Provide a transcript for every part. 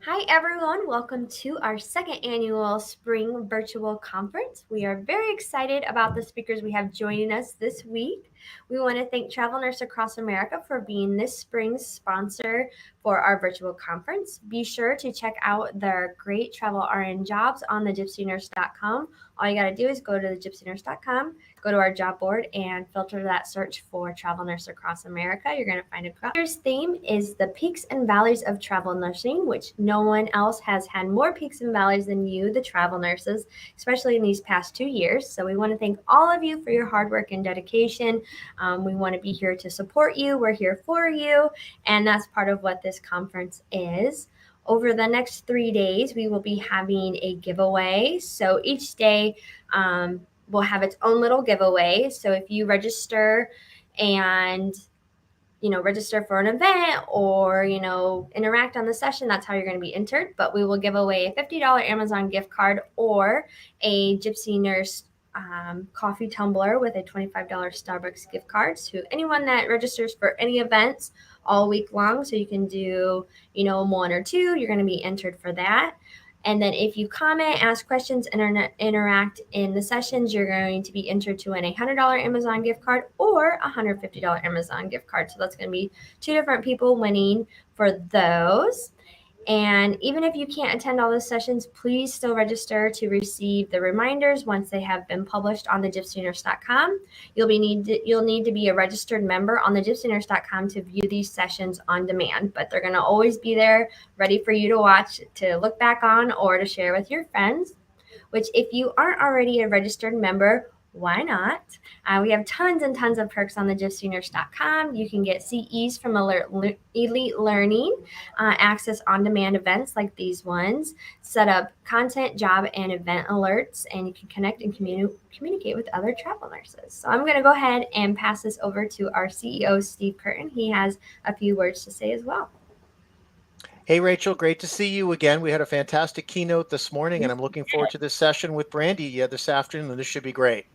Hi, everyone. Welcome to our second annual Spring Virtual Conference. We are very excited about the speakers we have joining us this week. We want to thank Travel Nurse Across America for being this spring's sponsor for our virtual conference. Be sure to check out their great travel RN jobs on the gypsynurse.com. All you got to do is go to the gypsynurse.com, go to our job board, and filter that search for Travel Nurse Across America. You're going to find a job. This theme is the peaks and valleys of travel nursing, which no one else has had more peaks and valleys than you, the travel nurses, especially in these past 2 years. So we want to thank all of you for your hard work and dedication. We want to be here to support you. We're here for you. And that's part of what this conference is. Over the next 3 days, we will be having a giveaway. So each day will have its own little giveaway. So if you register and register for an event or, interact on the session, that's how you're going to be entered. But we will give away a $50 Amazon gift card or a Gypsy Nurse coffee tumbler with a $25 Starbucks gift card to anyone that registers for any events all week long. So you can do, one or two, you're going to be entered for that. And then if you comment, ask questions, and interact in the sessions, you're going to be entered to win a $100 Amazon gift card or a $150 Amazon gift card. So that's going to be two different people winning for those. And even if you can't attend all the sessions, please still register to receive the reminders once they have been published on the gypsynurse.com. You'll need to be a registered member on the gypsynurse.com to view these sessions on demand, but they're going to always be there ready for you to watch, to look back on, or to share with your friends. Which, if you aren't already a registered member, why not? We have tons and tons of perks on the gypsynurse.com. You can get CEs from Elite Learning, access on-demand events like these ones, set up content, job, and event alerts, and you can connect and communicate with other travel nurses. So I'm going to go ahead and pass this over to our CEO, Steve Curtin. He has a few words to say as well. Hey, Rachel, great to see you again. We had a fantastic keynote this morning, and I'm looking forward to this session with Brandi this afternoon. This should be great.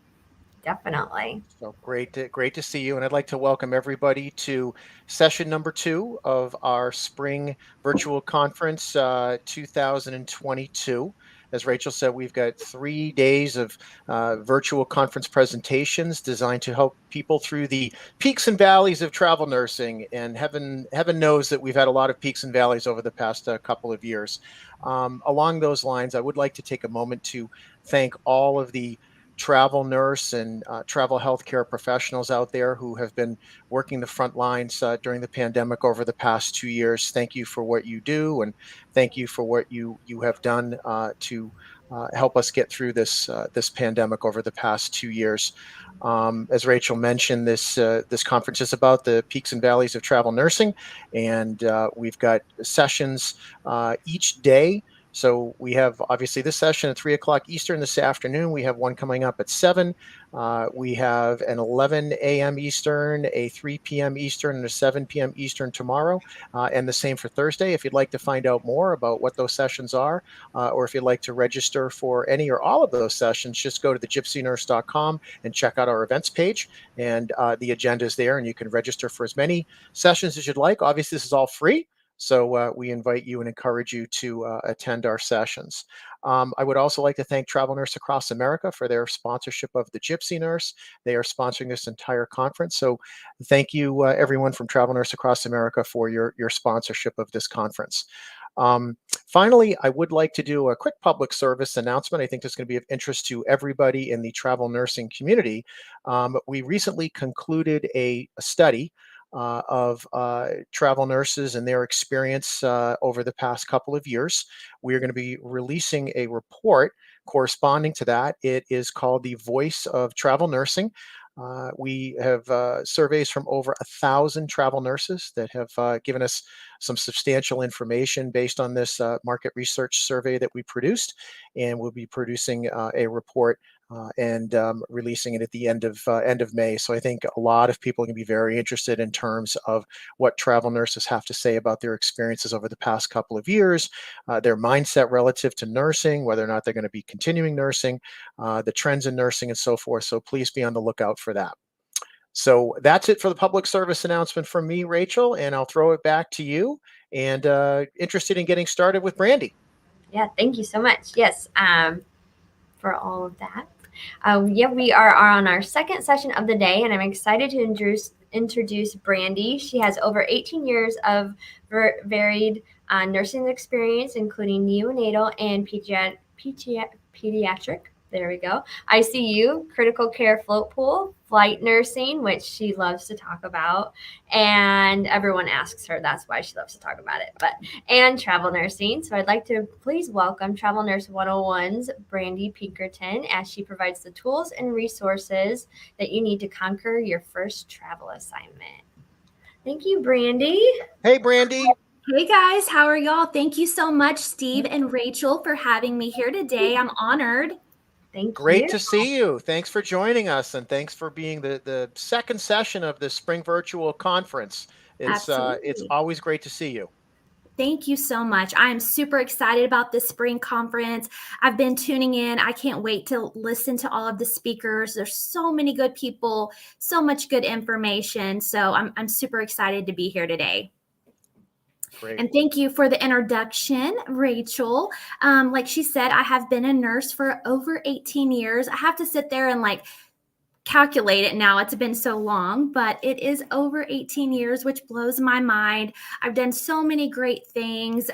Definitely. So great to see you, and I'd like to welcome everybody to session number 2 of our spring virtual conference 2022. As Rachel said, we've got 3 days of virtual conference presentations designed to help people through the peaks and valleys of travel nursing. And heaven knows that we've had a lot of peaks and valleys over the past couple of years. Along those lines, I would like to take a moment to thank all of the travel nurse and travel healthcare professionals out there who have been working the front lines during the pandemic over the past 2 years. Thank you for what you do, and thank you for what you have done to help us get through this pandemic over the past 2 years. As Rachel mentioned, this conference is about the peaks and valleys of travel nursing, and we've got sessions each day. So we have obviously this session at 3 o'clock Eastern this afternoon. We have one coming up at 7. We have an 11 a.m. Eastern, a 3 p.m. Eastern, and a 7 p.m. Eastern tomorrow, and the same for Thursday. If you'd like to find out more about what those sessions are, or if you'd like to register for any or all of those sessions, just go to the gypsynurse.com and check out our events page, and the agenda is there, and you can register for as many sessions as you'd like. Obviously, this is all free. So we invite you and encourage you to attend our sessions. I would also like to thank Travel Nurse Across America for their sponsorship of the Gypsy Nurse. They are sponsoring this entire conference. So thank you, everyone from Travel Nurse Across America, for your sponsorship of this conference. Finally, I would like to do a quick public service announcement. I think this is going to be of interest to everybody in the travel nursing community. We recently concluded a study of travel nurses and their experience over the past couple of years. We are going to be releasing a report corresponding to that. It is called The Voice of Travel Nursing. We have surveys from over 1,000 travel nurses that have given us some substantial information based on this market research survey that we produced, and we'll be producing a report and releasing it at the end of May. So I think a lot of people are going to be very interested in terms of what travel nurses have to say about their experiences over the past couple of years, their mindset relative to nursing, whether or not they're going to be continuing nursing, the trends in nursing, and so forth. So please be on the lookout for that. So that's it for the public service announcement from me, Rachel, and I'll throw it back to you. and interested in getting started with Brandy. Yeah, thank you so much. Yes, for all of that. Yeah, we are on our second session of the day, and I'm excited to introduce Brandy. She has over 18 years of varied nursing experience, including neonatal and pediatric. There we go. ICU, critical care float pool, flight nursing, which she loves to talk about, and everyone asks her. That's why she loves to talk about it. And travel nursing. So I'd like to please welcome Travel Nurse 101's Brandy Pinkerton as she provides the tools and resources that you need to conquer your first travel assignment. Thank you, Brandy. Hey, Brandy. Hey guys, how are y'all? Thank you so much, Steve and Rachel, for having me here today. I'm honored. Thank Great you. to see you. Thanks for joining us, and thanks for being the second session of the Spring Virtual Conference. It's Absolutely. always great to see you. Thank you so much. I'm super excited about this spring conference. I've been tuning in. I can't wait to listen to all of the speakers. There's so many good people, so much good information. So I'm super excited to be here today. Great. And thank you for the introduction, Rachel. Like she said, I have been a nurse for over 18 years. I have to sit there and calculate it now. It's been so long, but it is over 18 years, which blows my mind. I've done so many great things.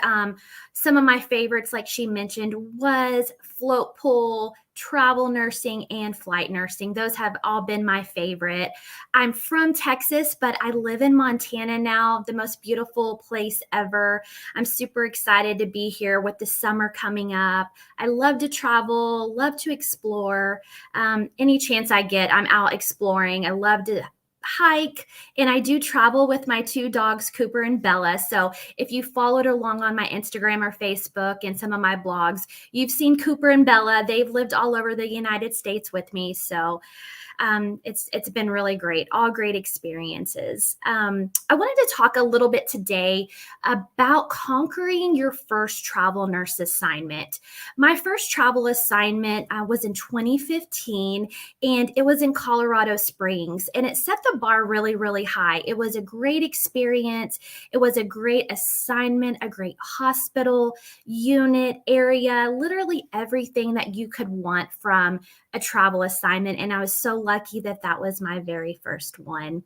Some of my favorites, like she mentioned, was float pool, travel nursing, and flight nursing. Those have all been my favorite. I'm from Texas, but I live in Montana now, the most beautiful place ever. I'm super excited to be here with the summer coming up. I love to travel, love to explore. Any chance I get, I'm out exploring. I love to hike, and I do travel with my two dogs, Cooper and Bella. So if you followed along on my Instagram or Facebook and some of my blogs, you've seen Cooper and Bella. They've lived all over the United States with me. So it's been really great, all great experiences. I wanted to talk a little bit today about conquering your first travel nurse assignment. My first travel assignment was in 2015, and it was in Colorado Springs, and it set the bar really, really high. It was a great experience. It was a great assignment, a great hospital, unit, area, literally everything that you could want from a travel assignment. And I was so lucky that that was my very first one.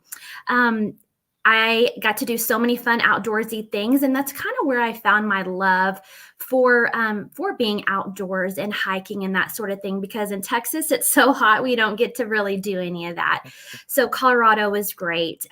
I got to do so many fun outdoorsy things, and that's kind of where I found my love for being outdoors and hiking and that sort of thing, because in Texas, it's so hot, we don't get to really do any of that. So Colorado was great.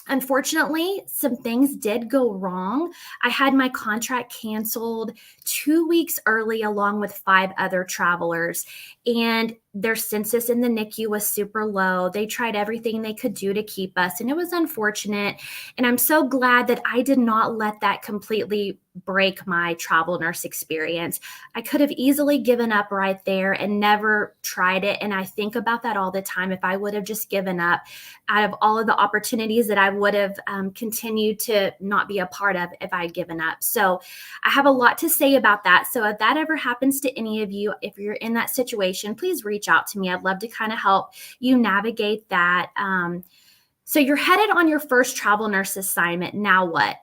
Unfortunately, some things did go wrong. I had my contract canceled 2 weeks early along with 5 other travelers, and their census in the NICU was super low. They tried everything they could do to keep us, and it was unfortunate. And I'm so glad that I did not let that completely break my travel nurse experience. I could have easily given up right there and never tried it. And I think about that all the time. If I would have just given up out of all of the opportunities that I would have continued to not be a part of if I had given up. So I have a lot to say about that. So if that ever happens to any of you, if you're in that situation, please reach out to me. I'd love to kind of help you navigate that. So you're headed on your first travel nurse assignment. Now what?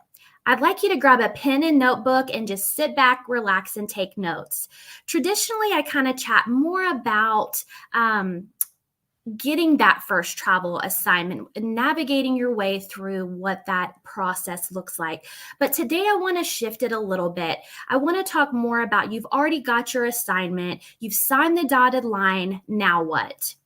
I'd like you to grab a pen and notebook and just sit back, relax, and take notes. Traditionally, I kind of chat more about getting that first travel assignment and navigating your way through what that process looks like. But today I want to shift it a little bit. I want to talk more about you've already got your assignment, you've signed the dotted line, now what?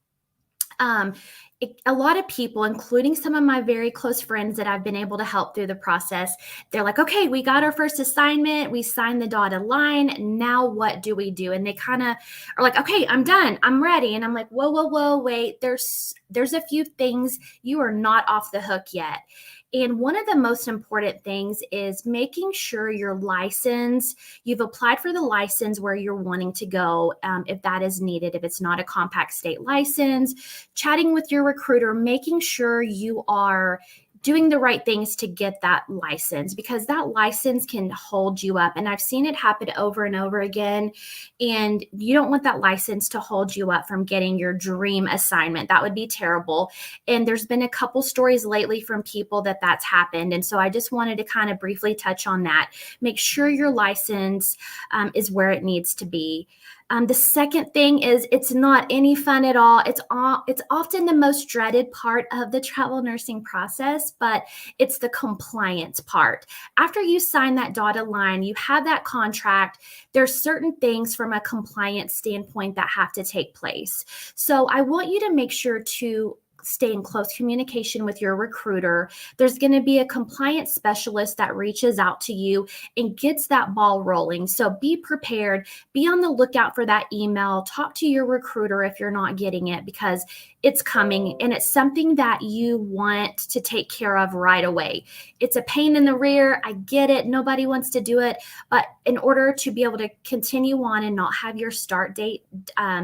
A lot of people, including some of my very close friends that I've been able to help through the process, they're like, okay, we got our first assignment, we signed the dotted line, now what do we do? And they kind of are like, okay, I'm done, I'm ready. And I'm like, whoa, wait, there's a few things. You are not off the hook yet. And one of the most important things is making sure your license, you've applied for the license where you're wanting to go, if that is needed, if it's not a compact state license, chatting with your recruiter, making sure you are doing the right things to get that license, because that license can hold you up. And I've seen it happen over and over again. And you don't want that license to hold you up from getting your dream assignment. That would be terrible. And there's been a couple stories lately from people that's happened. And so I just wanted to kind of briefly touch on that. Make sure your license is where it needs to be. The second thing is, it's not any fun at all. It's often the most dreaded part of the travel nursing process, but it's the compliance part. After you sign that dotted line, you have that contract, there's certain things from a compliance standpoint that have to take place. So I want you to make sure to stay in close communication with your recruiter. There's going to be a compliance specialist that reaches out to you and gets that ball rolling. So be prepared, be on the lookout for that email, talk to your recruiter if you're not getting it, because it's coming and it's something that you want to take care of right away. It's a pain in the rear. I get it. Nobody wants to do it. But in order to be able to continue on and not have your start date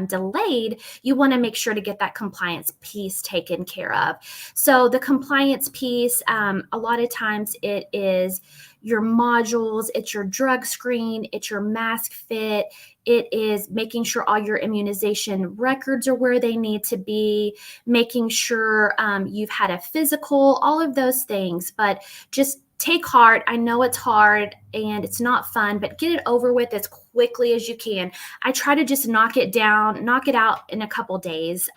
delayed, you want to make sure to get that compliance piece taken care of. So the compliance piece, a lot of times it is your modules, it's your drug screen, it's your mask fit, it is making sure all your immunization records are where they need to be, making sure you've had a physical, all of those things. But just take heart. I know it's hard and it's not fun, but get it over with as quickly as you can. I try to just knock it out in a couple days.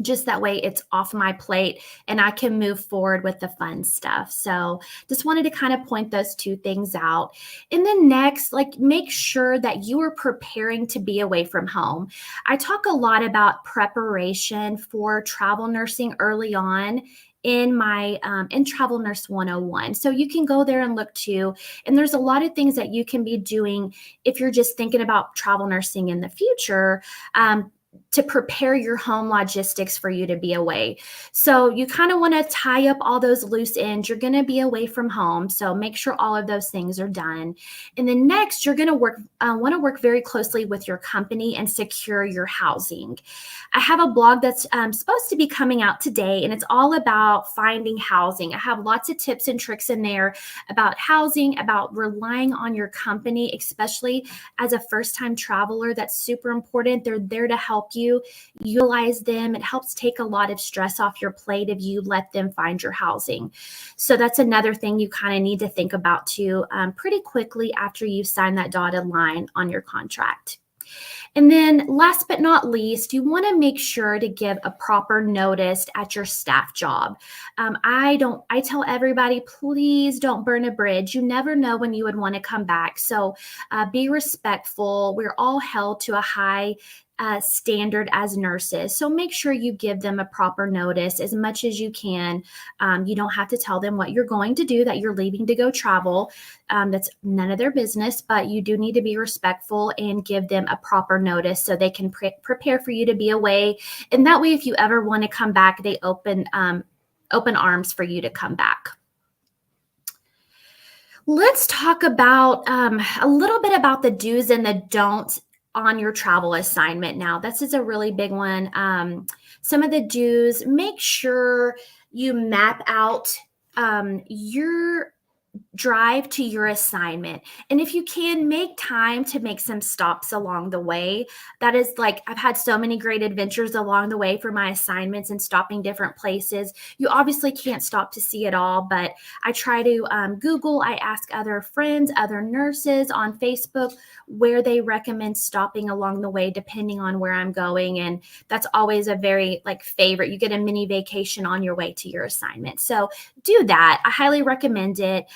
Just that way it's off my plate and I can move forward with the fun stuff. So just wanted to kind of point those two things out. And then next, make sure that you are preparing to be away from home. I talk a lot about preparation for travel nursing early on in my in Travel Nurse 101. So you can go there and look too. And there's a lot of things that you can be doing if you're just thinking about travel nursing in the future, to prepare your home logistics for you to be away. So you kind of want to tie up all those loose ends. You're going to be away from home. So make sure all of those things are done. And then next, you're going to want to work very closely with your company and secure your housing. I have a blog that's supposed to be coming out today, and it's all about finding housing. I have lots of tips and tricks in there about housing, about relying on your company, especially as a first-time traveler. That's super important. They're there to help you. Utilize them. It helps take a lot of stress off your plate if you let them find your housing. So that's another thing you kind of need to think about too, pretty quickly after you sign that dotted line on your contract. And then last but not least, you want to make sure to give a proper notice at your staff job. I tell everybody, please don't burn a bridge. You never know when you would want to come back. So be respectful. We're all held to a high standard as nurses. So make sure you give them a proper notice as much as you can. You don't have to tell them what you're going to do, that you're leaving to go travel. That's none of their business, but you do need to be respectful and give them a proper notice so they can prepare for you to be away. And that way, if you ever want to come back, they open arms for you to come back. Let's talk about a little bit about the do's and the don'ts on your travel assignment. Now, this is a really big one. Some of the do's: make sure you map out your drive to your assignment. And if you can, make time to make some stops along the way. That is, I've had so many great adventures along the way for my assignments and stopping different places. You obviously can't stop to see it all, but I try to Google. I ask other friends, other nurses on Facebook where they recommend stopping along the way, depending on where I'm going. And that's always a very favorite. You get a mini vacation on your way to your assignment. So do that. I highly recommend it.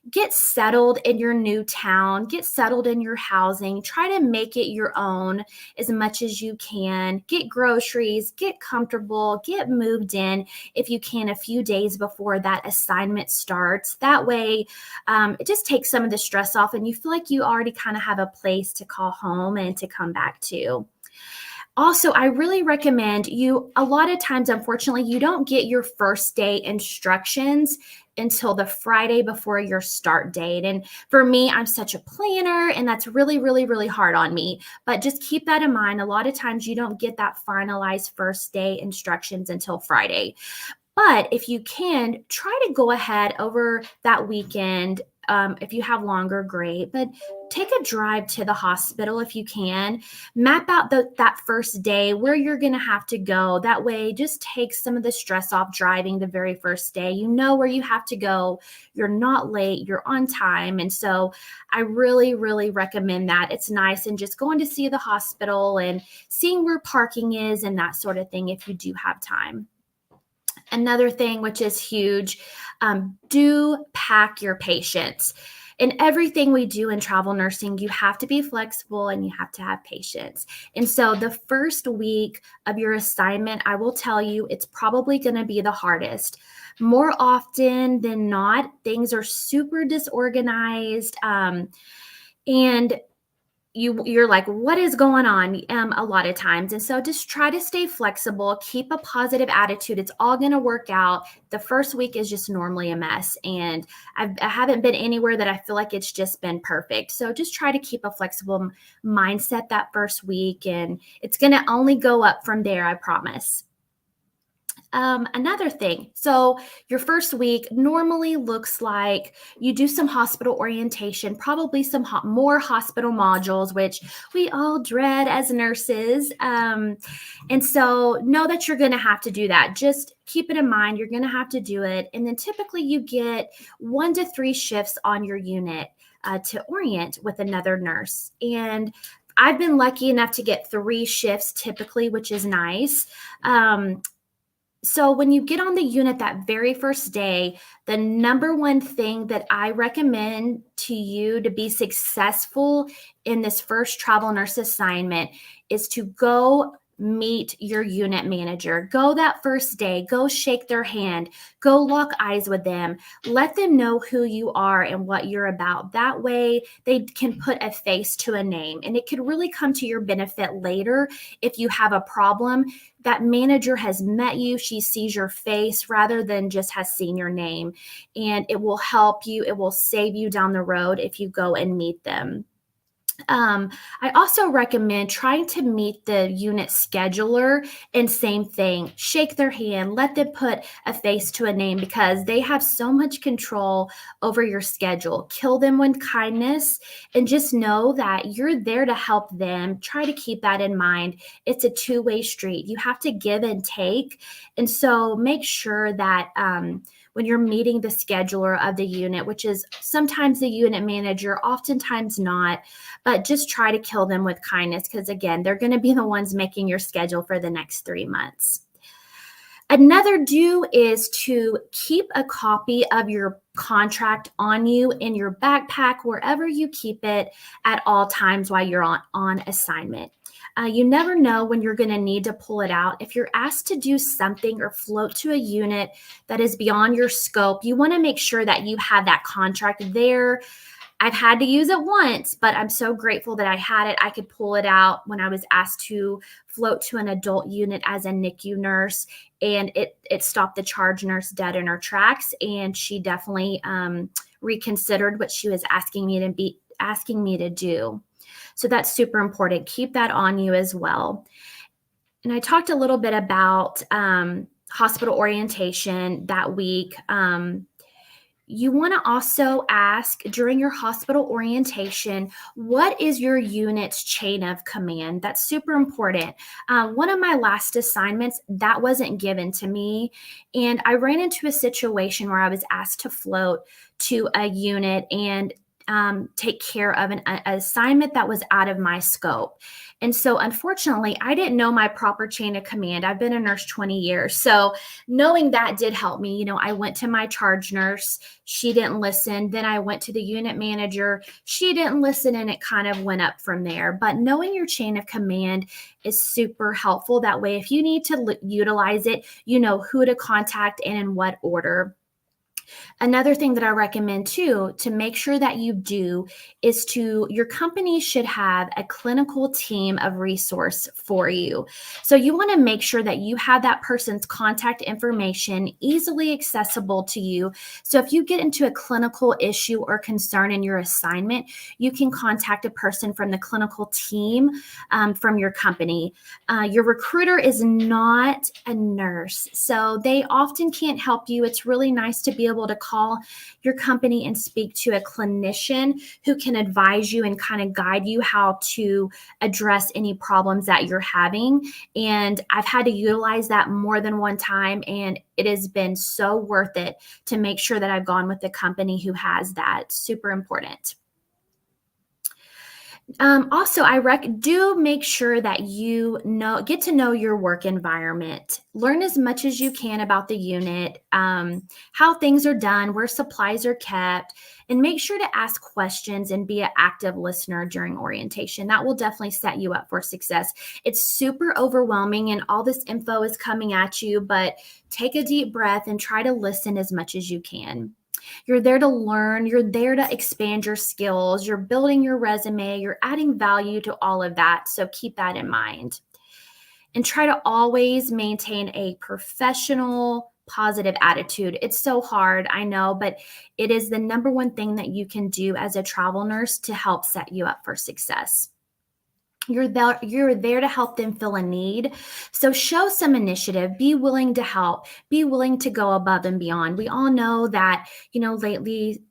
Get settled in your new town, get settled in your housing, try to make it your own as much as you can. Get groceries, get comfortable, get moved in if you can a few days before that assignment starts. That way, it just takes some of the stress off and you feel like you already kind of have a place to call home and to come back to. Also, I really recommend you, a lot of times, unfortunately, you don't get your first day instructions until the Friday before your start date. And for me, I'm such a planner and that's really, really, really hard on me. But just keep that in mind. A lot of times you don't get that finalized first day instructions until Friday. But if you can, try to go ahead over that weekend. If you have longer, great. But take a drive to the hospital if you can. Map out that first day where you're going to have to go. That way, just take some of the stress off driving the very first day. You know where you have to go. You're not late. You're on time. And so I really, really recommend that. It's nice. And just going to see the hospital and seeing where parking is and that sort of thing if you do have time. Another thing, which is huge, do pack your patience. In everything we do in travel nursing, you have to be flexible and you have to have patience. And so the first week of your assignment, I will tell you, it's probably going to be the hardest. More often than not, things are super disorganized. And you're like, what is going on? A lot of times. And so just try to stay flexible, keep a positive attitude. It's all going to work out. The first week is just normally a mess. And I haven't been anywhere that I feel like it's just been perfect. So just try to keep a flexible mindset that first week. And it's going to only go up from there, I promise. Another thing, so your first week normally looks like you do some hospital orientation, probably some more hospital modules, which we all dread as nurses. And so know that you're going to have to do that. Just keep it in mind. You're going to have to do it. And then typically you get 1 to 3 shifts on your unit to orient with another nurse. And I've been lucky enough to get 3 shifts typically, which is nice. So when you get on the unit that very first day, the number one thing that I recommend to you to be successful in this first travel nurse assignment is to go meet your unit manager. Go that first day, go shake their hand, go lock eyes with them, let them know who you are and what you're about. That way they can put a face to a name, and it could really come to your benefit later if you have a problem. That manager has met you, she sees your face rather than just has seen your name, and it will help you. It will save you down the road if you go and meet them. I also recommend trying to meet the unit scheduler, and same thing, shake their hand, let them put a face to a name because they have so much control over your schedule. Kill them with kindness and just know that you're there to help them. Try to keep that in mind. It's a two-way street. You have to give and take. And so make sure that when you're meeting the scheduler of the unit, which is sometimes the unit manager, oftentimes not, but just try to kill them with kindness because, again, they're going to be the ones making your schedule for the next 3 months. Another do is to keep a copy of your contract on you in your backpack, wherever you keep it at all times while you're on assignment. You never know when you're going to need to pull it out. If you're asked to do something or float to a unit that is beyond your scope, you want to make sure that you have that contract there. I've had to use it once, but I'm so grateful that I had it. I could pull it out when I was asked to float to an adult unit as a NICU nurse, and it stopped the charge nurse dead in her tracks, and she definitely reconsidered what she was asking me to do. So that's super important. Keep that on you as well. And I talked a little bit about hospital orientation that week. You want to also ask during your hospital orientation, what is your unit's chain of command? That's super important. One of my last assignments, that wasn't given to me. And I ran into a situation where I was asked to float to a unit and take care of an assignment that was out of my scope. And so unfortunately, I didn't know my proper chain of command. I've been a nurse 20 years. So knowing that did help me. I went to my charge nurse. She didn't listen. Then I went to the unit manager. She didn't listen, and it kind of went up from there. But knowing your chain of command is super helpful. That way, if you need to utilize it, you know who to contact and in what order. Another thing that I recommend too, to make sure that you do, is your company should have a clinical team of resource for you. So you want to make sure that you have that person's contact information easily accessible to you. So if you get into a clinical issue or concern in your assignment, you can contact a person from the clinical team from your company. Your recruiter is not a nurse, so they often can't help you. It's really nice to be able to call your company and speak to a clinician who can advise you and kind of guide you how to address any problems that you're having. And I've had to utilize that more than one time, and it has been so worth it to make sure that I've gone with the company who has that. Super important. Also, do make sure that you get to know your work environment. Learn as much as you can about the unit, how things are done, where supplies are kept, and make sure to ask questions and be an active listener during orientation. That will definitely set you up for success. It's super overwhelming and all this info is coming at you, but take a deep breath and try to listen as much as you can. You're there to learn. You're there to expand your skills. You're building your resume. You're adding value to all of that. So keep that in mind. And try to always maintain a professional, positive attitude. It's so hard, I know, but it is the number one thing that you can do as a travel nurse to help set you up for success. You're there to help them fill a need. So show some initiative, be willing to help, be willing to go above and beyond. We all know that, lately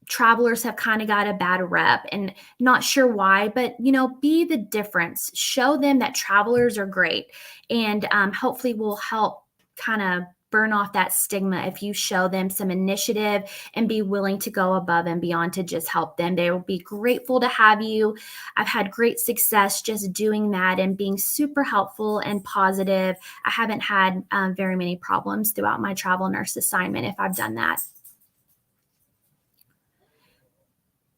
travelers have kind of got a bad rep, and not sure why, but, be the difference. Show them that travelers are great, and hopefully will help kind of burn off that stigma if you show them some initiative and be willing to go above and beyond to just help them. They will be grateful to have you. I've had great success just doing that and being super helpful and positive. I haven't had very many problems throughout my travel nurse assignment if I've done that.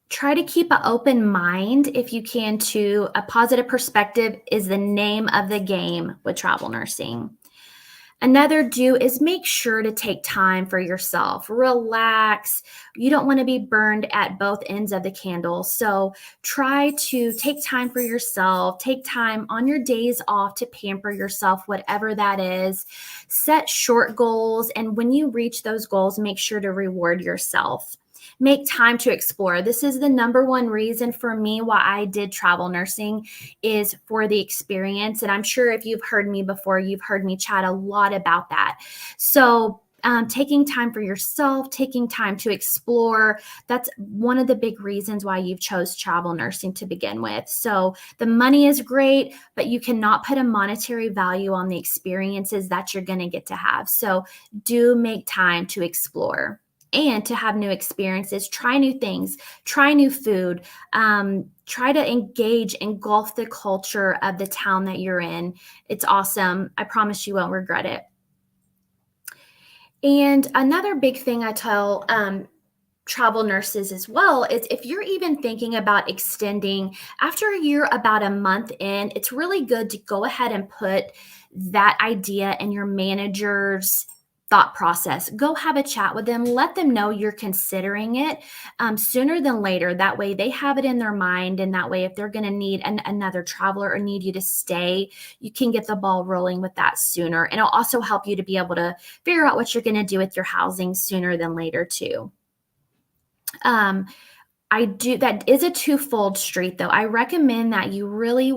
Try to keep an open mind if you can too. A positive perspective is the name of the game with travel nursing. Another do is make sure to take time for yourself. Relax. You don't want to be burned at both ends of the candle. So try to take time for yourself. Take time on your days off to pamper yourself, whatever that is. Set short goals. And when you reach those goals, make sure to reward yourself. Make time to explore. This is the number one reason for me why I did travel nursing, is for the experience. And I'm sure if you've heard me before, you've heard me chat a lot about that. So taking time for yourself, taking time to explore, that's one of the big reasons why you've chose travel nursing to begin with. So the money is great, but you cannot put a monetary value on the experiences that you're going to get to have. So do make time to explore and to have new experiences, try new things, try new food, try to engulf the culture of the town that you're in. It's awesome. I promise you won't regret it. And another big thing I tell travel nurses as well is, if you're even thinking about extending after you're about a month in, it's really good to go ahead and put that idea in your manager's thought process. Go have a chat with them. Let them know you're considering it sooner than later. That way they have it in their mind. And that way, if they're going to need another traveler or need you to stay, you can get the ball rolling with that sooner. And it'll also help you to be able to figure out what you're going to do with your housing sooner than later too. That is a twofold street though. I recommend that you really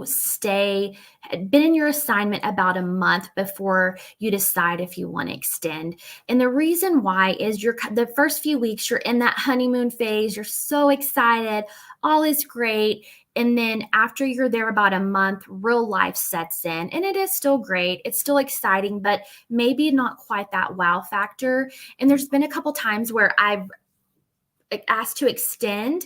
been in your assignment about a month before you decide if you want to extend. And the reason why is the first few weeks, you're in that honeymoon phase. You're so excited. All is great. And then after you're there about a month, real life sets in, and it is still great. It's still exciting, but maybe not quite that wow factor. And there's been a couple times where I've asked to extend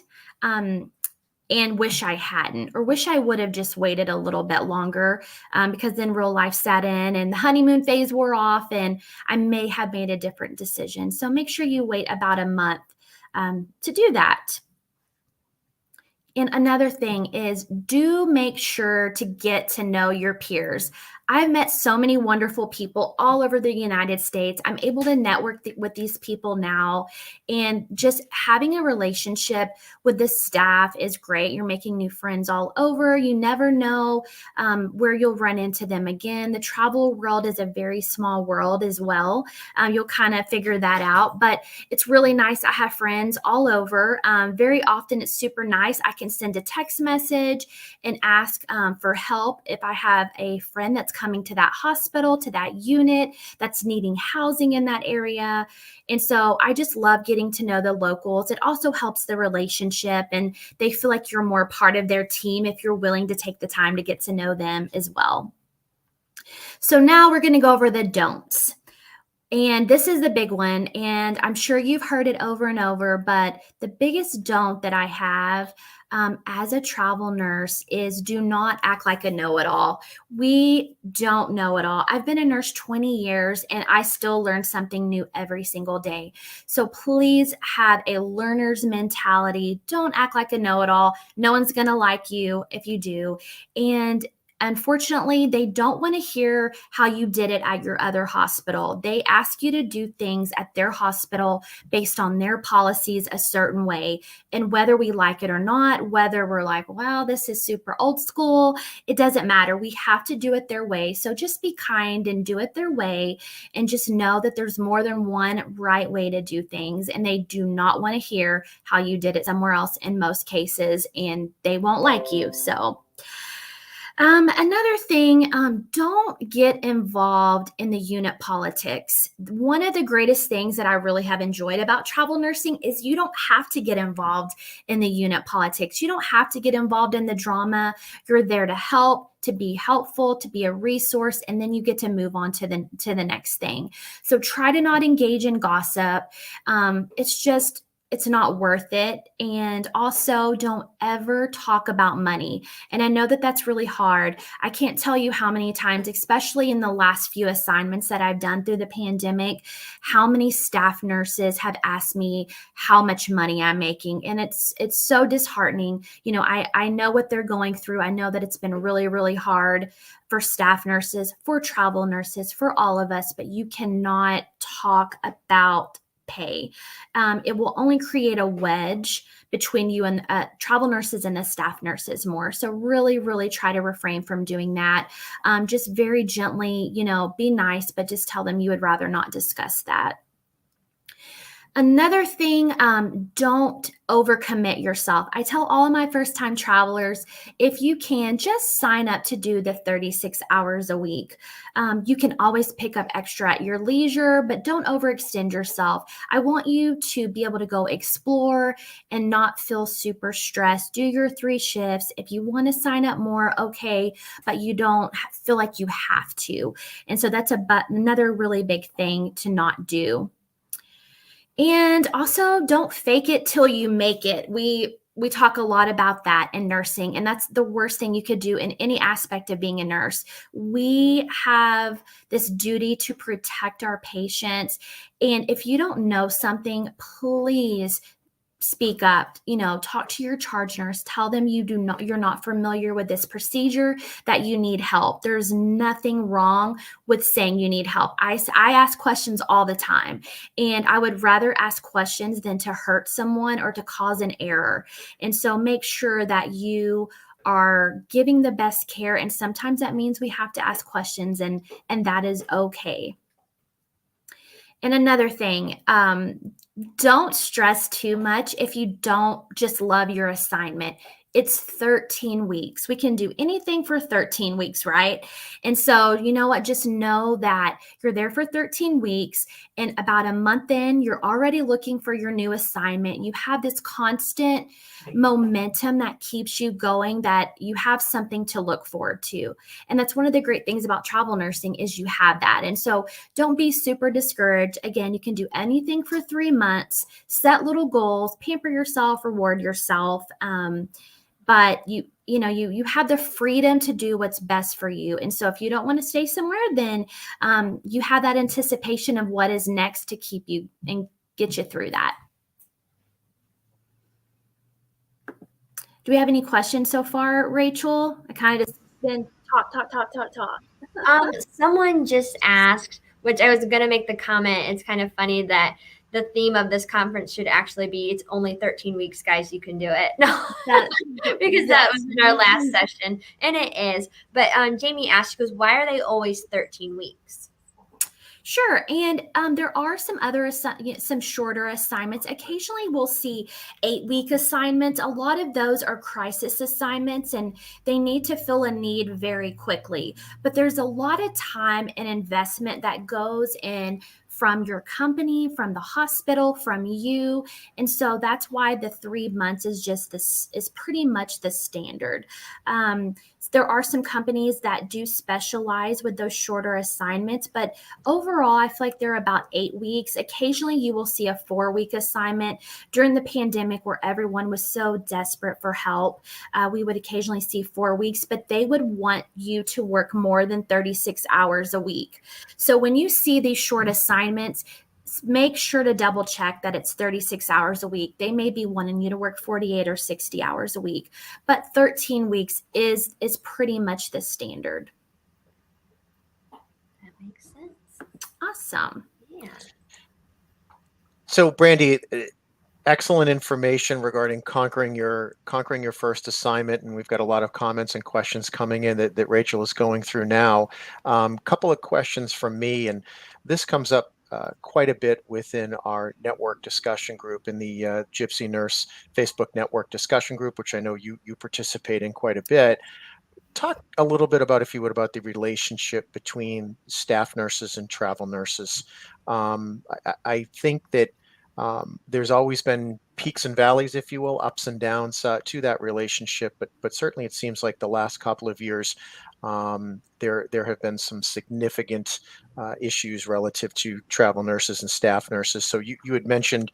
and wish I hadn't, or wish I would have just waited a little bit longer because then real life sat in and the honeymoon phase wore off, and I may have made a different decision. So make sure you wait about a month to do that. And another thing is, do make sure to get to know your peers. I've met so many wonderful people all over the United States. I'm able to network with these people now, and just having a relationship with the staff is great. You're making new friends all over. You never know where you'll run into them again. The travel world is a very small world as well. You'll kind of figure that out, but it's really nice. I have friends all over. Very often it's super nice. I can send a text message and ask for help if I have a friend that's coming to that hospital, to that unit, that's needing housing in that area. And so I just love getting to know the locals. It also helps the relationship, and they feel like you're more part of their team if you're willing to take the time to get to know them as well. So now we're going to go over the don'ts. And this is the big one, and I'm sure you've heard it over and over, but the biggest don't that I have as a travel nurse is do not act like a know-it-all. We don't know it all. I've been a nurse 20 years, and I still learn something new every single day. So please have a learner's mentality. Don't act like a know-it-all. No one's going to like you if you do. And unfortunately, they don't want to hear how you did it at your other hospital. They ask you to do things at their hospital based on their policies a certain way. And whether we like it or not, whether we're like, wow, this is super old school, it doesn't matter. We have to do it their way. So just be kind and do it their way. And just know that there's more than one right way to do things. And they do not want to hear how you did it somewhere else in most cases. And they won't like you. So another thing, don't get involved in the unit politics. One of the greatest things that I really have enjoyed about travel nursing is you don't have to get involved in the unit politics. You don't have to get involved in the drama. You're there to help, to be helpful, to be a resource, and then you get to move on to the next thing. So try to not engage in gossip. It's not worth it. And also, don't ever talk about money. And I know that that's really hard. I can't tell you how many times, especially in the last few assignments that I've done through the pandemic, how many staff nurses have asked me how much money I'm making. And it's so disheartening. You know, I know what they're going through. I know that it's been really, really hard for staff nurses, for travel nurses, for all of us, but you cannot talk about pay. It will only create a wedge between you and travel nurses and the staff nurses more. So really, really try to refrain from doing that. Just very gently, be nice, but just tell them you would rather not discuss that. Another thing, don't overcommit yourself. I tell all of my first-time travelers, if you can, just sign up to do the 36 hours a week. You can always pick up extra at your leisure, but don't overextend yourself. I want you to be able to go explore and not feel super stressed. Do your 3 shifts. If you want to sign up more, okay, but you don't feel like you have to. And so that's another really big thing to not do. And also, don't fake it till you make it. We talk a lot about that in nursing, and that's the worst thing you could do in any aspect of being a nurse. We have this duty to protect our patients, and if you don't know something, please speak up. Talk to your charge nurse, tell them you're not familiar with this procedure, that you need help. There's nothing wrong with saying you need help. I ask questions all the time, and I would rather ask questions than to hurt someone or to cause an error. And so make sure that you are giving the best care, and sometimes that means we have to ask questions, and that is okay. And another thing, don't stress too much if you don't just love your assignment. It's 13 weeks. We can do anything for 13 weeks, right? And so, you know what? Just know that you're there for 13 weeks, and about a month in, you're already looking for your new assignment. You have this constant momentum that keeps you going, that you have something to look forward to. And that's one of the great things about travel nursing is you have that. And so don't be super discouraged. Again, you can do anything for 3 months, set little goals, pamper yourself, reward yourself. But you have the freedom to do what's best for you. And so if you don't want to stay somewhere, then you have that anticipation of what is next to keep you and get you through that. Do we have any questions so far, Rachel? I kind of just been talk. Someone just asked, which I was going to make the comment. It's kind of funny that the theme of this conference should actually be it's only 13 weeks, guys. You can do it. No, because that was in our last session, and it is. But Jamie asked, she goes, why are they always 13 weeks? Sure, and there are some other some shorter assignments. Occasionally, we'll see 8-week assignments. A lot of those are crisis assignments, and they need to fill a need very quickly. But there's a lot of time and investment that goes in from your company, from the hospital, from you, and so that's why the 3 months is just this is pretty much the standard. There are some companies that do specialize with those shorter assignments, but overall, I feel like they're about 8 weeks. Occasionally, you will see a 4-week assignment. During the pandemic, where everyone was so desperate for help, we would occasionally see 4 weeks, but they would want you to work more than 36 hours a week. So when you see these short assignments, make sure to double check that it's 36 hours a week. They may be wanting you to work 48 or 60 hours a week, but 13 weeks is pretty much the standard. That makes sense. Awesome. Yeah. So, Brandi, excellent information regarding conquering your first assignment, and we've got a lot of comments and questions coming in that Rachel is going through now. Couple of questions from me, and this comes up quite a bit within our network discussion group in the Gypsy Nurse Facebook network discussion group, which I know you participate in quite a bit. Talk a little bit about, if you would, about the relationship between staff nurses and travel nurses. I think that there's always been peaks and valleys, if you will, ups and downs to that relationship, but certainly it seems like the last couple of years there have been some significant issues relative to travel nurses and staff nurses. So you had mentioned,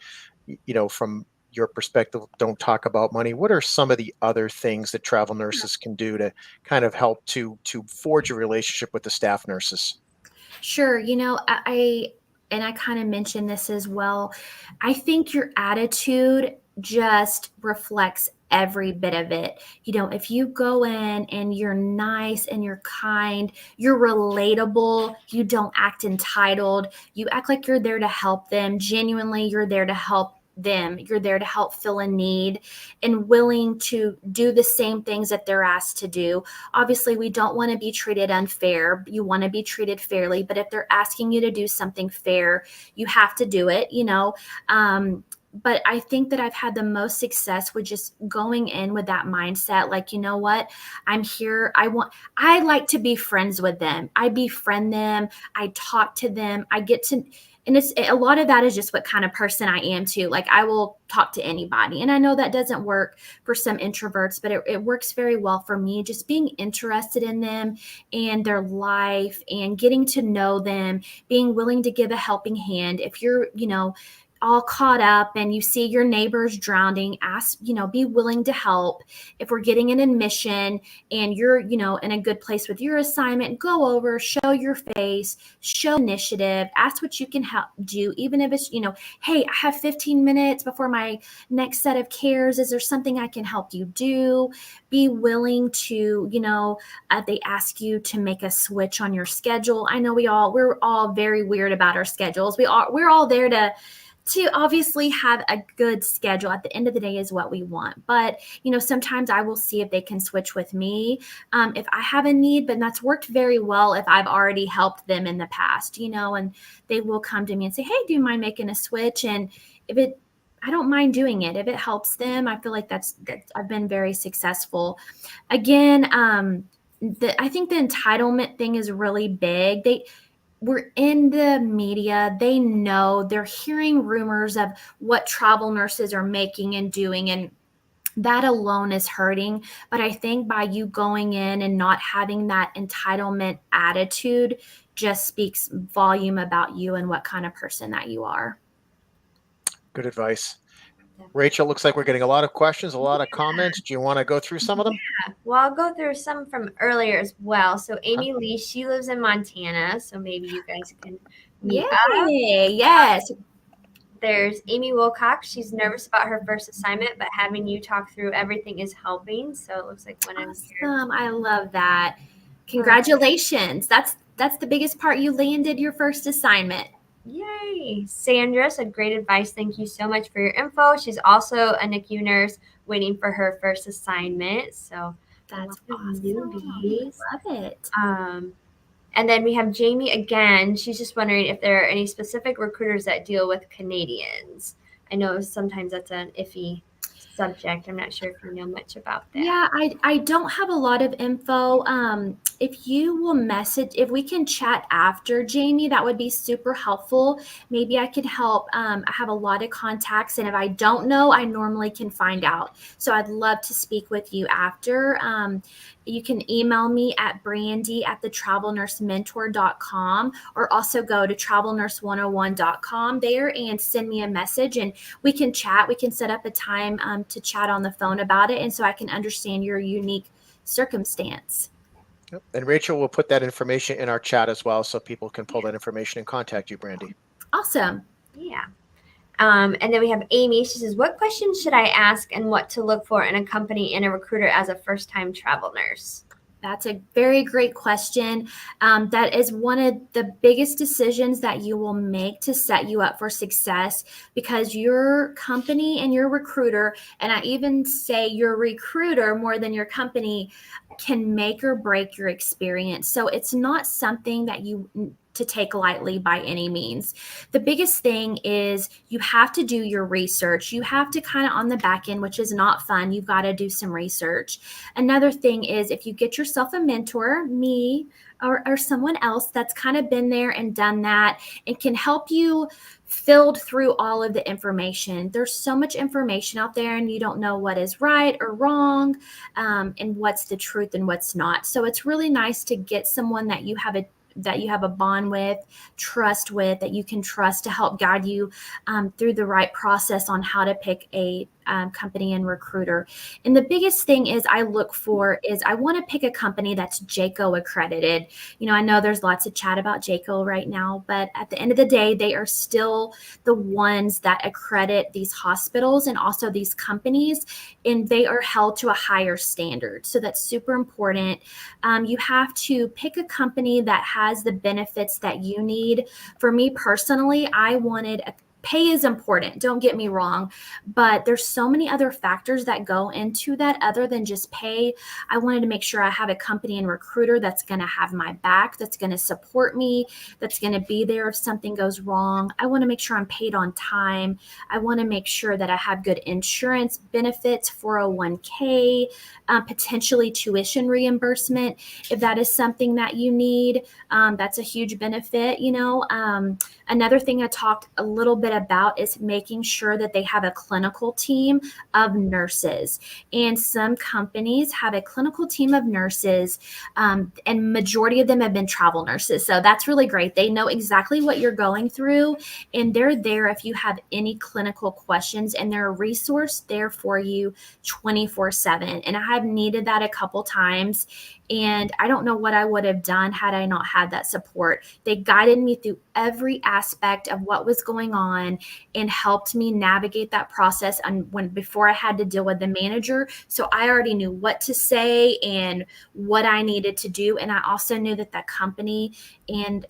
from your perspective, don't talk about money. What are some of the other things that travel nurses can do to kind of help to forge a relationship with the staff nurses? Sure. I kind of mentioned this as well. I think your attitude just reflects every bit of it. If you go in and you're nice and you're kind, you're relatable, you don't act entitled, you act like you're there to help them, genuinely, you're there to help them, you're there to help fill a need and willing to do the same things that they're asked to do. Obviously, we don't want to be treated unfair. You want to be treated fairly, but if they're asking you to do something fair, you have to do it, but I think that I've had the most success with just going in with that mindset. Like, you know what? I'm here. I like to be friends with them. I befriend them. I talk to them. And a lot of that is just what kind of person I am too. Like, I will talk to anybody. And I know that doesn't work for some introverts, but it works very well for me. Just being interested in them and their life and getting to know them, being willing to give a helping hand. If you're, all caught up and you see your neighbors drowning, be willing to help. If we're getting an admission and you're, in a good place with your assignment, go over, show your face, show initiative, ask what you can help do. Even if it's, hey, I have 15 minutes before my next set of cares. Is there something I can help you do? Be willing to, they ask you to make a switch on your schedule. I know we're all very weird about our schedules. We're all there to obviously have a good schedule. At the end of the day is what we want. But, sometimes I will see if they can switch with me if I have a need, but that's worked very well if I've already helped them in the past, and they will come to me and say, hey, do you mind making a switch? And I don't mind doing it. If it helps them, I feel like that's I've been very successful. Again, I think the entitlement thing is really big. We're in the media. They know, they're hearing rumors of what travel nurses are making and doing, and that alone is hurting. But I think by you going in and not having that entitlement attitude just speaks volume about you and what kind of person that you are. Good advice. Rachel, looks like we're getting a lot of questions, a lot of comments. Do you want to go through some of them? Yeah. Well, I'll go through some from earlier as well. So Amy Lee, she lives in Montana, so maybe you guys can meet up. Yes. There's Amy Wilcox. She's nervous about her first assignment, but having you talk through everything is helping. So it looks like one of Awesome. I love that. Congratulations. That's the biggest part. You landed your first assignment. Yay! Sandra said, great advice. Thank you so much for your info. She's also a NICU nurse waiting for her first assignment. So a lot That's of awesome. newbies. Love it. And then we have Jamie again. She's just wondering if there are any specific recruiters that deal with Canadians. I know sometimes that's an iffy subject. I'm not sure if you know much about that. Yeah, I don't have a lot of info. If you will message, if we can chat after, Jamie, that would be super helpful. Maybe I could help. I have a lot of contacts, and if I don't know, I normally can find out. So I'd love to speak with you after. You can email me at brandy@thetravelnursementor.com, or also go to travelnurse101.com there and send me a message, and we can chat. We can set up a time to chat on the phone about it, and so I can understand your unique circumstance. Yep. And Rachel will put that information in our chat as well, so people can pull that information and contact you, Brandy. Awesome. Yeah. And then we have Amy. She says, what questions should I ask and what to look for in a company and a recruiter as a first-time travel nurse? That's a very great question. That is one of the biggest decisions that you will make to set you up for success, because your company and your recruiter, and I even say your recruiter more than your company, can make or break your experience. So it's not something that you to take lightly by any means. The biggest thing is you have to do your research. You have to kind of on the back end, which is not fun. You've got to do some research. Another thing is if you get yourself a mentor, me or someone else that's kind of been there and done that and can help you filled through all of the information. There's so much information out there and you don't know what is right or wrong, and what's the truth and what's not. So it's really nice to get someone that you have a bond with, trust with, that you can trust to help guide you through the right process on how to pick a company and recruiter. And the biggest thing is I look for is I want to pick a company that's JACO accredited. You know, I know there's lots of chat about JACO right now, but at the end of the day, they are still the ones that accredit these hospitals and also these companies, and they are held to a higher standard. So that's super important. You have to pick a company that has the benefits that you need. For me personally, I wanted pay is important, don't get me wrong, but there's so many other factors that go into that other than just pay. I wanted to make sure I have a company and recruiter that's going to have my back, that's going to support me, that's going to be there if something goes wrong. I want to make sure I'm paid on time. I want to make sure that I have good insurance benefits, 401k, potentially tuition reimbursement if that is something that you need. That's a huge benefit, you know. Another thing I talked a little bit about is making sure that they have a clinical team of nurses. And some companies have a clinical team of nurses, and majority of them have been travel nurses. So that's really great. They know exactly what you're going through, and they're there if you have any clinical questions, and they're a resource there for you 24/7. And I have needed that a couple times, and I don't know what I would have done had I not had that support. They guided me through every aspect of what was going on and helped me navigate that process. And before I had to deal with the manager, so I already knew what to say and what I needed to do. And I also knew that that company and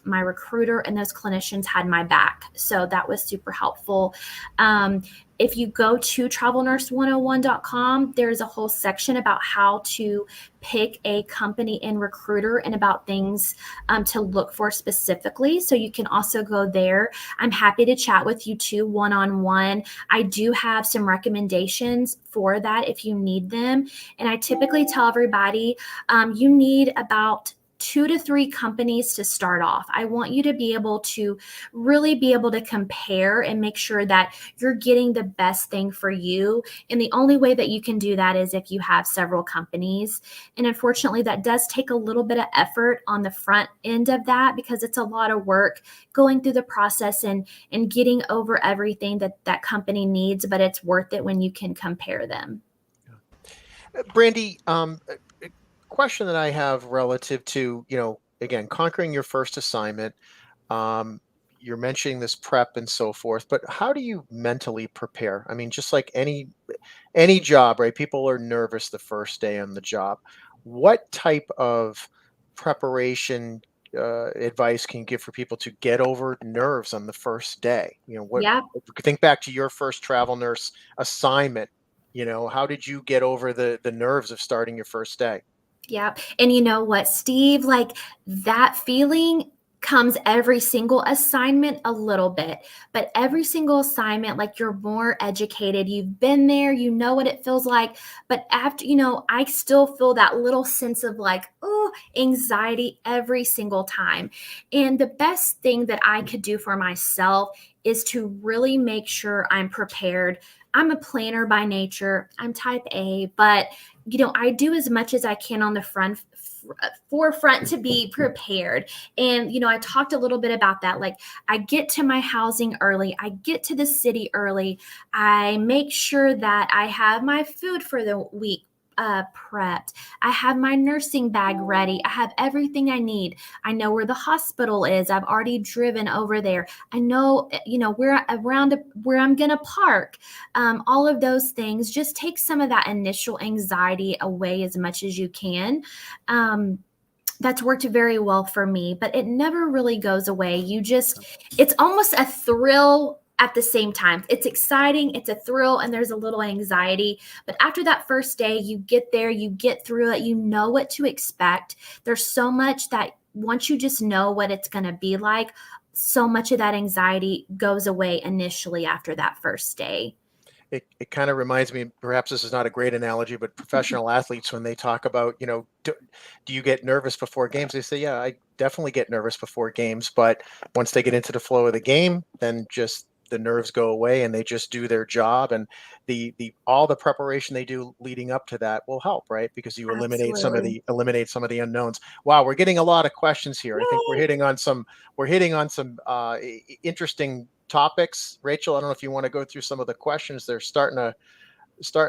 my recruiter and those clinicians had my back. So that was super helpful. If you go to travelnurse101.com, there's a whole section about how to pick a company and recruiter and about things to look for specifically. So you can also go there. I'm happy to chat with you too, one-on-one. I do have some recommendations for that if you need them. And I typically tell everybody you need about 2 to 3 companies to start off. I want you to be able to really be able to compare and make sure that you're getting the best thing for you. And the only way that you can do that is if you have several companies. And unfortunately, that does take a little bit of effort on the front end of that, because it's a lot of work going through the process and getting over everything that that company needs, but it's worth it when you can compare them. Brandy, a question that I have relative to, again, conquering your first assignment. You're mentioning this prep and so forth, but how do you mentally prepare? I mean, just like any job, right? People are nervous the first day on the job. what type of preparation advice can you give for people to get over nerves on the first day? What Yeah. think back to your first travel nurse assignment. How did you get over the nerves of starting your first day? Yeah. And you know what, Steve? Like that feeling comes every single assignment a little bit, but every single assignment, like you're more educated, you've been there, you know what it feels like. But after, I still feel that little sense of like, oh, anxiety every single time. And the best thing that I could do for myself is to really make sure I'm prepared. I'm a planner by nature. I'm type A, but I do as much as I can on the forefront to be prepared. And, I talked a little bit about that. Like I get to my housing early. I get to the city early. I make sure that I have my food for the week prepped. I have my nursing bag ready. I have everything I need. I know where the hospital is. I've already driven over there. I know, where I'm going to park. All of those things, just take some of that initial anxiety away as much as you can. That's worked very well for me, but it never really goes away. It's almost a thrill at the same time. It's exciting, it's a thrill, and there's a little anxiety. But after that first day, you get there, you get through it, you know what to expect. There's so much that once you just know what it's going to be like, so much of that anxiety goes away initially after that first day. It kind of reminds me, perhaps this is not a great analogy, but professional athletes, when they talk about, do you get nervous before games? They say, yeah, I definitely get nervous before games. But once they get into the flow of the game, then just the nerves go away and they just do their job. And the all the preparation they do leading up to that will help, right? Because you eliminate Absolutely. some of the unknowns. Wow, we're getting a lot of questions here. I think Yay! we're hitting on some interesting topics. Rachel, I don't know if you want to go through some of the questions. They're starting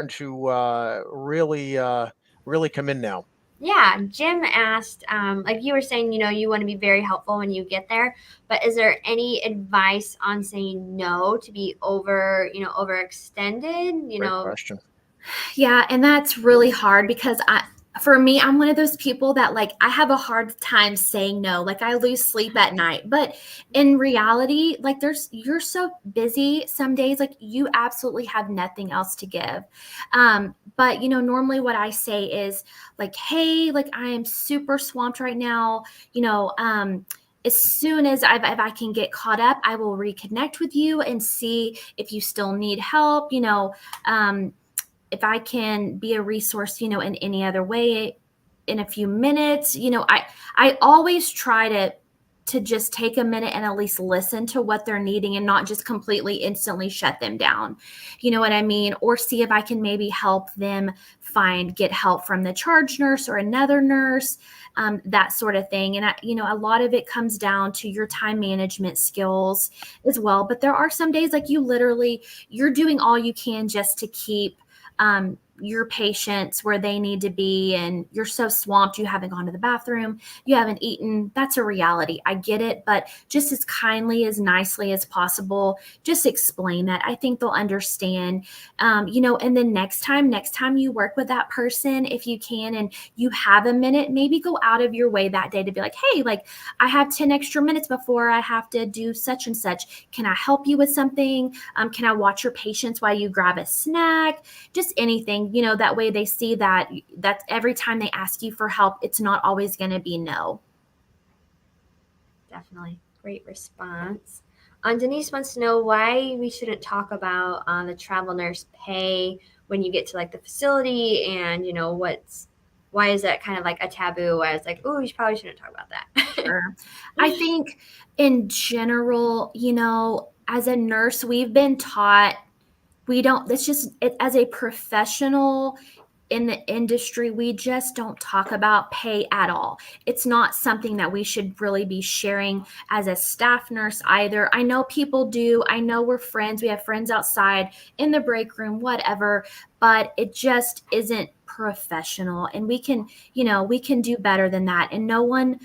to really come in now. Yeah, Jim asked, like you were saying, you want to be very helpful when you get there, but is there any advice on saying no to be overextended? Great question. Yeah, and that's really hard because for me, I'm one of those people that like I have a hard time saying no. Like I lose sleep at night. But in reality, like you're so busy some days, like you absolutely have nothing else to give. But normally what I say is like, hey, like I am super swamped right now. As soon as if I can get caught up, I will reconnect with you and see if you still need help. If I can be a resource, in any other way in a few minutes, I always try to just take a minute and at least listen to what they're needing and not just completely instantly shut them down. You know what I mean? Or see if I can maybe help them get help from the charge nurse or another nurse, that sort of thing. And a lot of it comes down to your time management skills as well. But there are some days like you're doing all you can just to keep your patients where they need to be, and you're so swamped you haven't gone to the bathroom, you haven't eaten. That's a reality. I get it, but just as kindly, as nicely as possible, just explain that. I think they'll understand. And then next time you work with that person, if you can and you have a minute, maybe go out of your way that day to be like, hey, like I have 10 extra minutes before I have to do such and such. Can I help you with something? Can I watch your patients while you grab a snack? Just anything, that way they see that every time they ask you for help, it's not always going to be no. Definitely. Great response. Denise wants to know why we shouldn't talk about the travel nurse pay when you get to like the facility, and why is that kind of like a taboo? Why it's like, oh, you probably shouldn't talk about that. Sure. I think in general, as a nurse, we've been taught as a professional in the industry, we just don't talk about pay at all. It's not something that we should really be sharing as a staff nurse either. I know people do. I know we're friends. We have friends outside in the break room, whatever, but it just isn't professional. And we can do better than that. And no one,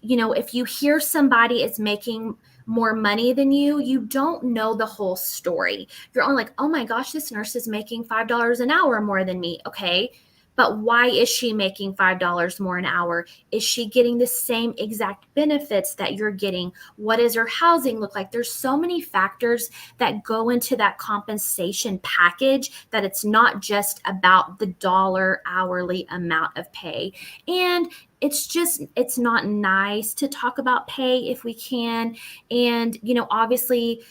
if you hear somebody is making more money than you don't know the whole story. You're only like, oh my gosh, this nurse is making $5 an hour more than me. Okay. But why is she making $5 more an hour? Is she getting the same exact benefits that you're getting? What does her housing look like? There's so many factors that go into that compensation package that it's not just about the dollar hourly amount of pay. And it's not nice to talk about pay if we can. And, obviously,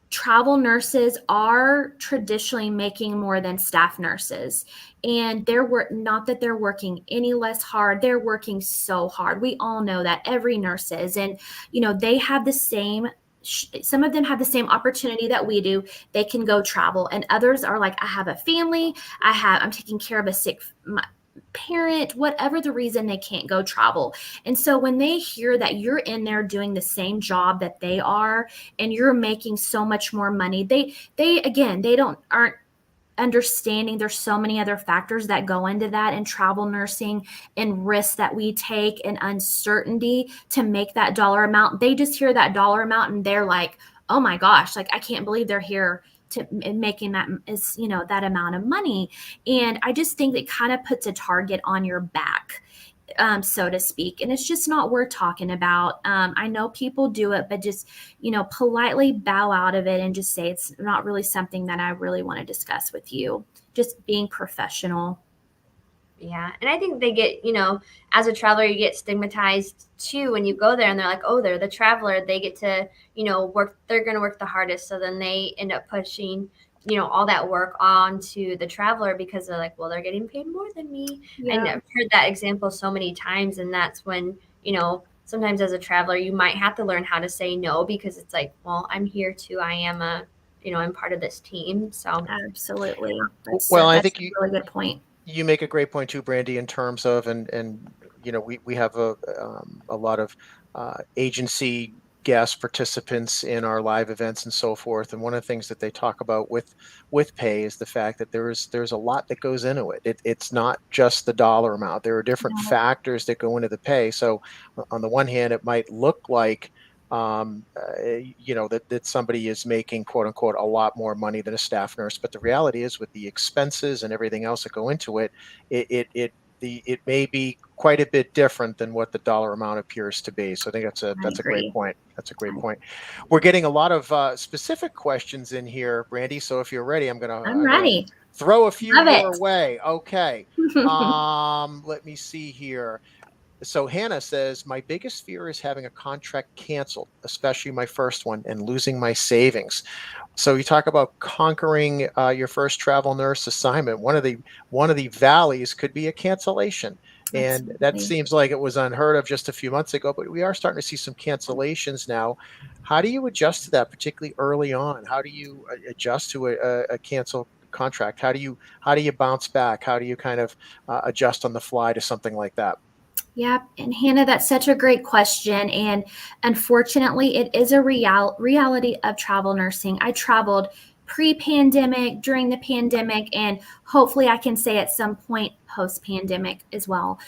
travel nurses are traditionally making more than staff nurses, and not that they're working any less hard. They're working so hard. We all know that, every nurse is. And they have the same, some of them have the same opportunity that we do. They can go travel, and others are like, I have a family, I'm taking care of a sick parent, whatever the reason, they can't go travel. And so when they hear that you're in there doing the same job that they are, and you're making so much more money, they aren't understanding there's so many other factors that go into that, and travel nursing, and risks that we take, and uncertainty to make that dollar amount. They just hear that dollar amount and they're like, oh my gosh, like, I can't believe they're here to making that is, that amount of money. And I just think that kind of puts a target on your back, so to speak. And it's just not worth talking about. I know people do it, but just, politely bow out of it and just say it's not really something that I really want to discuss with you. Just being professional. Yeah. And I think they get, as a traveler, you get stigmatized too when you go there and they're like, oh, they're the traveler. They get to, work, they're going to work the hardest. So then they end up pushing, all that work onto the traveler because they're like, well, they're getting paid more than me. Yeah. And I've heard that example so many times. And that's when, sometimes as a traveler, you might have to learn how to say no, because it's like, well, I'm here too. I am I'm part of this team. So Absolutely. I that's think a really good point. You make a great point too, Brandy, in terms of, and we have a lot of agency guest participants in our live events and so forth. And one of the things that they talk about with pay is the fact that there's a lot that goes into it. It's not just the dollar amount. There are different factors that go into the pay. So on the one hand, it might look like that somebody is making, quote unquote, a lot more money than a staff nurse. But the reality is, with the expenses and everything else that go into it, it may be quite a bit different than what the dollar amount appears to be. So I think that's a great point. That's a great point. We're getting a lot of specific questions in here, Brandy. So if you're ready, I'm ready. Throw a few Love your it. way. Okay. Let me see here. So Hannah says, my biggest fear is having a contract canceled, especially my first one, and losing my savings. So you talk about conquering your first travel nurse assignment. One of the valleys could be a cancellation. And that seems like it was unheard of just a few months ago, but we are starting to see some cancellations now. How do you adjust to that, particularly early on? How do you adjust to a canceled contract? How do you bounce back? How do you kind of adjust on the fly to something like that? Yeah. And Hannah, that's such a great question. And unfortunately, it is a reality of travel nursing. I traveled pre-pandemic, during the pandemic, and hopefully I can say at some point post-pandemic as well.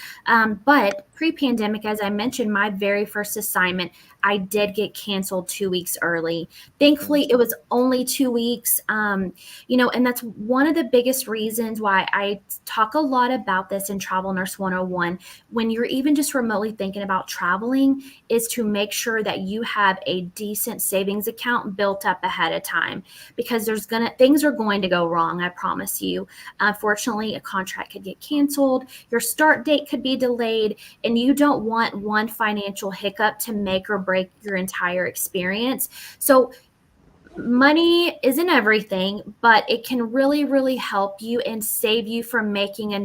But pre-pandemic, as I mentioned, my very first assignment, I did get canceled 2 weeks early. Thankfully, it was only 2 weeks. And that's one of the biggest reasons why I talk a lot about this in Travel Nurse 101. When you're even just remotely thinking about traveling, is to make sure that you have a decent savings account built up ahead of time, because things are going to go wrong. I promise you. Unfortunately, a contract could get canceled, your start date could be delayed, and you don't want one financial hiccup to make or break your entire experience. So money isn't everything, but it can really, really help you and save you from making a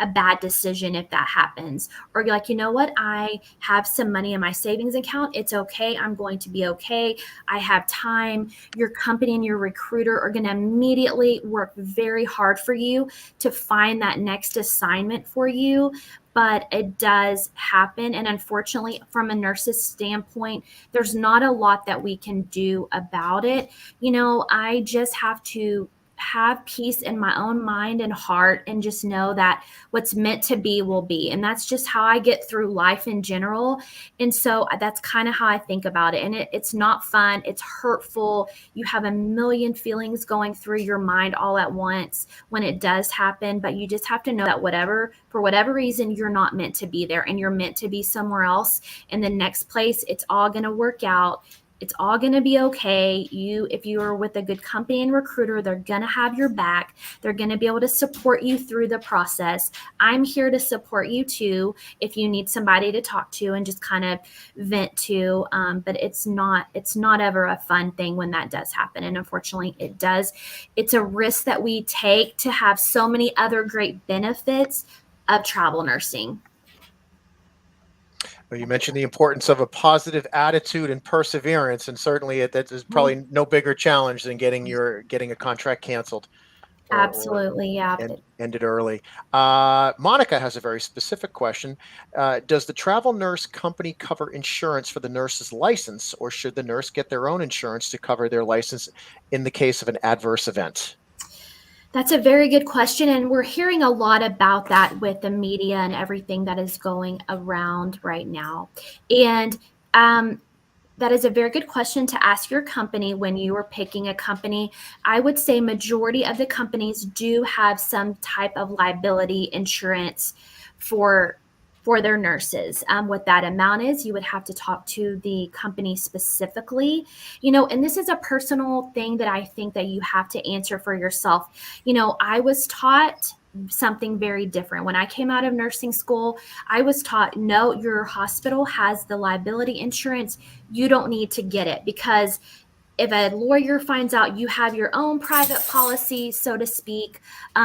bad decision if that happens. Or you're like, you know what? I have some money in my savings account. It's okay. I'm going to be okay. I have time. Your company and your recruiter are going to immediately work very hard for you to find that next assignment for you. But it does happen. And unfortunately, from a nurse's standpoint, there's not a lot that we can do about it. I just have to have peace in my own mind and heart and just know that what's meant to be will be. And that's just how I get through life in general. And so that's kind of how I think about it. And it's not fun. It's hurtful. You have a million feelings going through your mind all at once when it does happen. But you just have to know that for whatever reason, you're not meant to be there and you're meant to be somewhere else. In the next place, it's all going to work out. It's all going to be okay. If you are with a good company and recruiter, they're going to have your back. They're going to be able to support you through the process. I'm here to support you too if you need somebody to talk to and just kind of vent to. But it's not ever a fun thing when that does happen. And unfortunately, it does. It's a risk that we take to have so many other great benefits of travel nursing. Well, you mentioned the importance of a positive attitude and perseverance, and certainly that is probably no bigger challenge than getting a contract canceled. Absolutely, yeah. Ended early. Monica has a very specific question. Does the travel nurse company cover insurance for the nurse's license, or should the nurse get their own insurance to cover their license in the case of an adverse event? That's a very good question. And we're hearing a lot about that with the media and everything that is going around right now. And that is a very good question to ask your company when you are picking a company. I would say majority of the companies do have some type of liability insurance for their nurses. What that amount is, you would have to talk to the company specifically, and this is a personal thing that I think that you have to answer for yourself. I was taught something very different. When I came out of nursing school, I was taught, no, your hospital has the liability insurance. You don't need to get it, because if a lawyer finds out you have your own private policy, so to speak,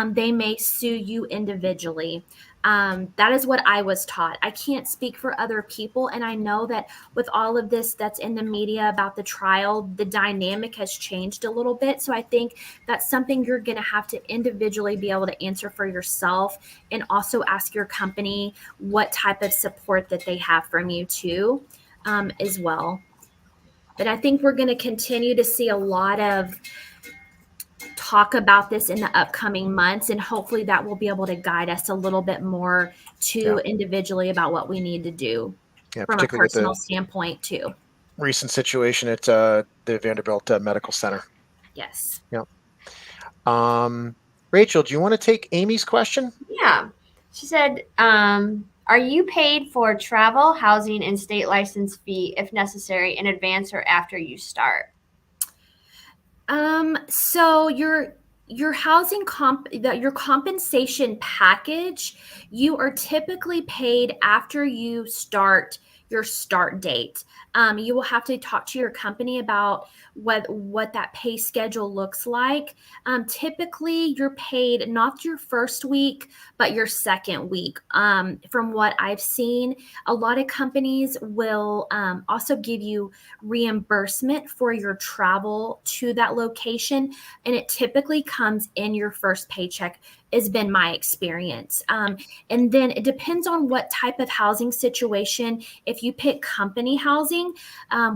they may sue you individually. That is what I was taught. I can't speak for other people. And I know that with all of this that's in the media about the trial, the dynamic has changed a little bit. So I think that's something you're going to have to individually be able to answer for yourself, and also ask your company what type of support that they have from you too, as well. But I think we're going to continue to see a lot of talk about this in the upcoming months, and hopefully that will be able to guide us a little bit more to individually about what we need to do from a personal standpoint too. Recent situation at the Vanderbilt Medical Center. Yes. Yeah. Rachel, do you want to take Amy's question? Yeah. She said, are you paid for travel, housing, and state license fee if necessary in advance or after you start? So your housing your compensation package, you are typically paid after you start your start date. You will have to talk to your company about what that pay schedule looks like. Typically, you're paid not your first week, but your second week. From what I've seen, a lot of companies will also give you reimbursement for your travel to that location, and it typically comes in your first paycheck, has been my experience. And then it depends on what type of housing situation. If you pick company housing,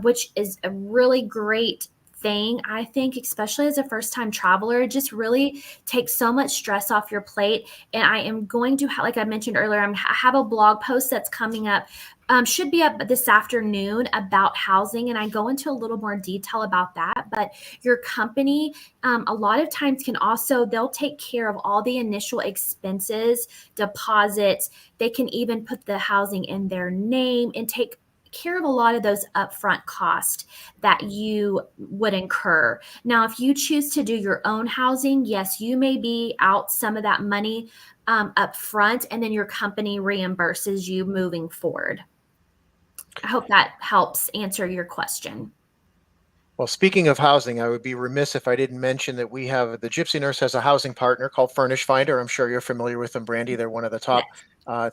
which is a really great thing, I think, especially as a first-time traveler, it just really takes so much stress off your plate. And I am going to, like I mentioned earlier, I have a blog post that's coming up, should be up this afternoon, about housing, and I go into a little more detail about that. But your company, a lot of times they'll take care of all the initial expenses, deposits. They can even put the housing in their name and take care of a lot of those upfront costs that you would incur. Now, if you choose to do your own housing, yes, you may be out some of that money up front, and then your company reimburses you moving forward. I hope that helps answer your question. Well, speaking of housing, I would be remiss if I didn't mention that the Gypsy Nurse has a housing partner called Furnish Finder. I'm sure you're familiar with them, Brandi. They're one of the top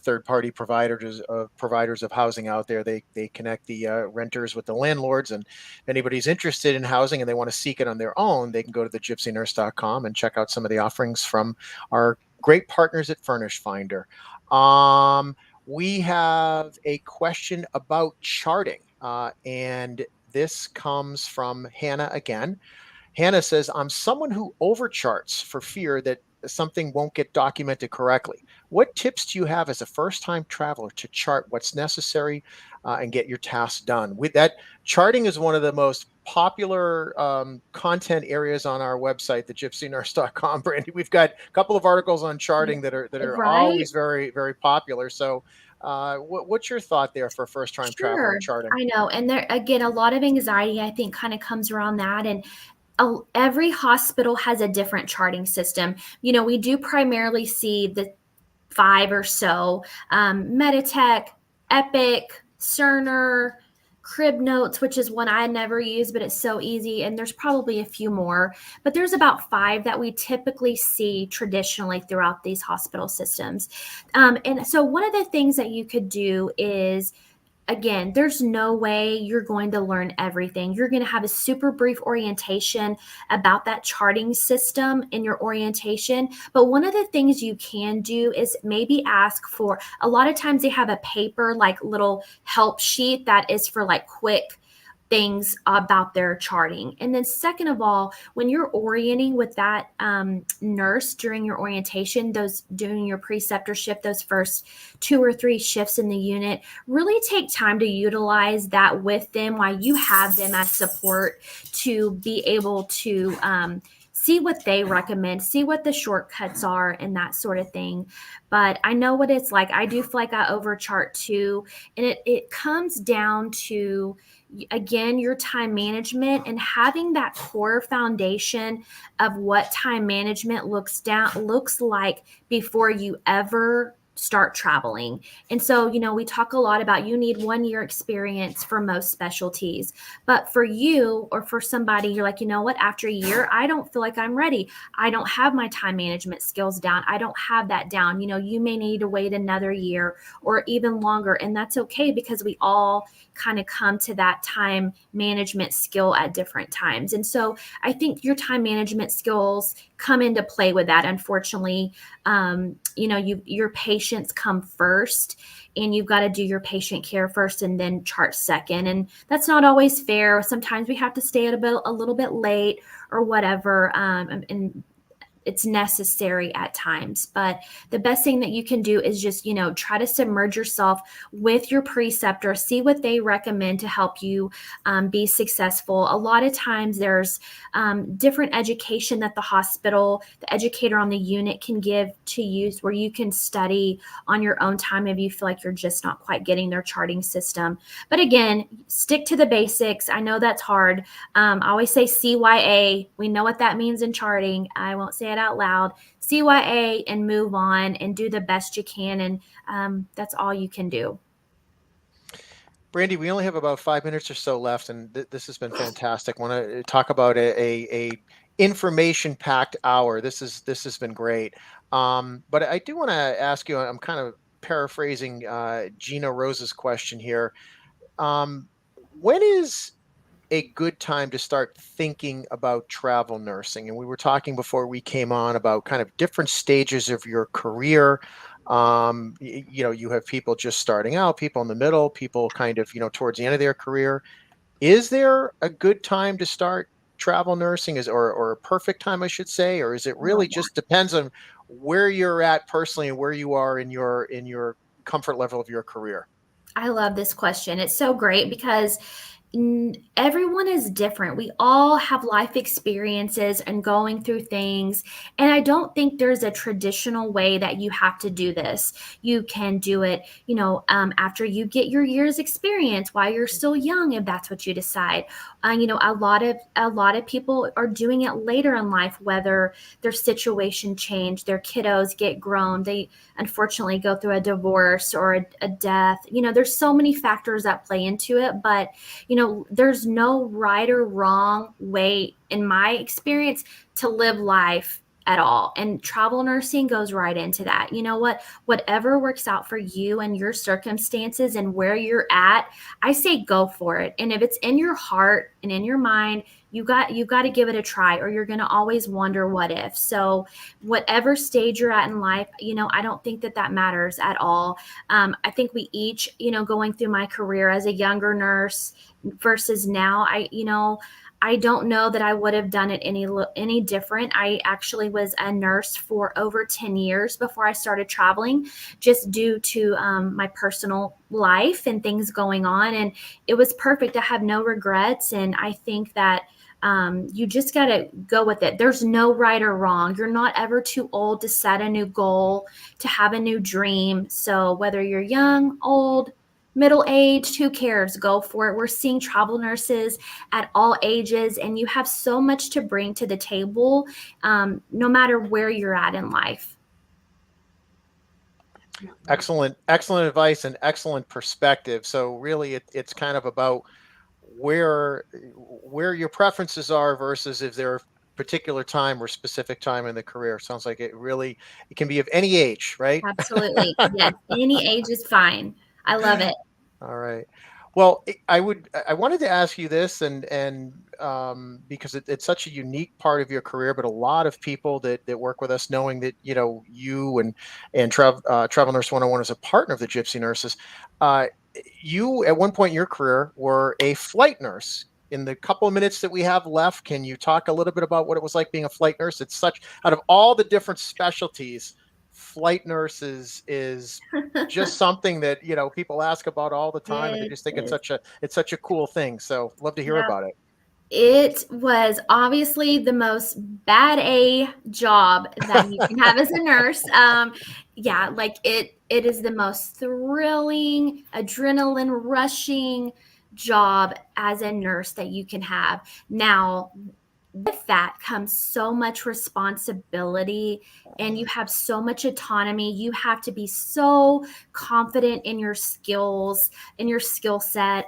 third-party providers of housing out there. They connect the renters with the landlords, and if anybody's interested in housing and they want to seek it on their own, they can go to thegypsynurse.com and check out some of the offerings from our great partners at Furnish Finder. We have a question about charting, and this comes from Hannah again. Hannah says, I'm someone who overcharts for fear that something won't get documented correctly. What tips do you have as a first-time traveler to chart what's necessary and get your tasks done? With that, charting is one of the most popular content areas on our website, thegypsynurse.com. Brandy, we've got a couple of articles on charting that are Right? always very, very popular. So, what's your thought there for a first-time traveler Sure. and charting? I know. And there, again, a lot of anxiety, I think, kind of comes around that. And every hospital has a different charting system. We do primarily see the 5 or so, Meditech, Epic, Cerner, Crib Notes, which is one I never use, but it's so easy. And there's probably a few more, but there's about 5 that we typically see traditionally throughout these hospital systems. And so one of the things that you could do is, again, there's no way you're going to learn everything. You're going to have a super brief orientation about that charting system in your orientation. But one of the things you can do is maybe ask for, a lot of times they have a paper, like little help sheet that is for like quick things about their charting. And then second of all, when you're orienting with that nurse during your orientation, those doing your preceptorship, those first 2 or 3 shifts in the unit, really take time to utilize that with them while you have them as support to be able to see what they recommend, see what the shortcuts are, and that sort of thing. But I know what it's like. I do feel like I overchart too. And it comes down to, again, your time management and having that core foundation of what time management looks like before you ever start traveling. And so, we talk a lot about you need 1 year experience for most specialties. But for you or for somebody, you're like, what, after a year, I don't feel like I'm ready. I don't have my time management skills down. I don't have that down. You may need to wait another year or even longer. And that's okay, because we all kind of come to that time management skill at different times. And so I think your time management skills come into play with that. Unfortunately, your patients come first, and you've got to do your patient care first and then chart second. And that's not always fair. Sometimes we have to stay a little bit late or whatever. And it's necessary at times. But the best thing that you can do is just, try to submerge yourself with your preceptor, see what they recommend to help you be successful. A lot of times there's different education that the educator on the unit can give to you, where you can study on your own time if you feel like you're just not quite getting their charting system. But again, stick to the basics. I know that's hard. I always say CYA. We know what that means in charting. I won't say it out loud. CYA and move on and do the best you can. And that's all you can do. Brandy, we only have about 5 minutes or so left, and this has been fantastic. I want to talk about a information-packed hour. This has been great. But I do want to ask you, I'm kind of paraphrasing Gina Rose's question here. When is a good time to start thinking about travel nursing? And we were talking before we came on about kind of different stages of your career. You have people just starting out, people in the middle, people kind of, towards the end of their career. Is there a good time to start travel nursing, or a perfect time, I should say, or is it really just depends on where you're at personally and where you are in your comfort level of your career? I love this question. It's so great because everyone is different. We all have life experiences and going through things. And I don't think there's a traditional way that you have to do this. You can do it, after you get your year's experience while you're still young, if that's what you decide. A lot of people are doing it later in life, whether their situation changed, their kiddos get grown, they unfortunately go through a divorce or a death. There's so many factors that play into it, but there's no right or wrong way, in my experience, to live life at all. And travel nursing goes right into that. Whatever works out for you and your circumstances and where you're at, I say go for it. And if it's in your heart and in your mind, you got to give it a try, or you're going to always wonder what if. So whatever stage you're at in life, I don't think that matters at all. I think we each, going through my career as a younger nurse versus now, I don't know that I would have done it any different. I actually was a nurse for over 10 years before I started traveling, just due to my personal life and things going on. And it was perfect. I have no regrets. And I think that you just got to go with it. There's no right or wrong. You're not ever too old to set a new goal, to have a new dream. So whether you're young, old, middle-aged, who cares? Go for it. We're seeing travel nurses at all ages, and you have so much to bring to the table, no matter where you're at in life. Excellent advice and excellent perspective. So really, it's kind of about where your preferences are versus if there are particular time or specific time in the career. Sounds like it can be of any age, right? Absolutely. Yes. Any age is fine. I love it. All right. Well, I wanted to ask you this, and because it's such a unique part of your career, but a lot of people that work with us, knowing that you and Travel Nurse 101 is a partner of the Gypsy Nurses, you at one point in your career were a flight nurse. In the couple of minutes that we have left, can you talk a little bit about what it was like being a flight nurse? It's such, out of all the different specialties, flight nurses is just something that people ask about all the time, and they It just think is. it's such a cool thing. So love to hear Yeah. about it. It was obviously the most bad A job that you can have as a nurse. Yeah, like it is the most thrilling, adrenaline rushing job as a nurse that you can have. Now, with that comes so much responsibility, and you have so much autonomy. You have to be so confident in your skills, in your skill set,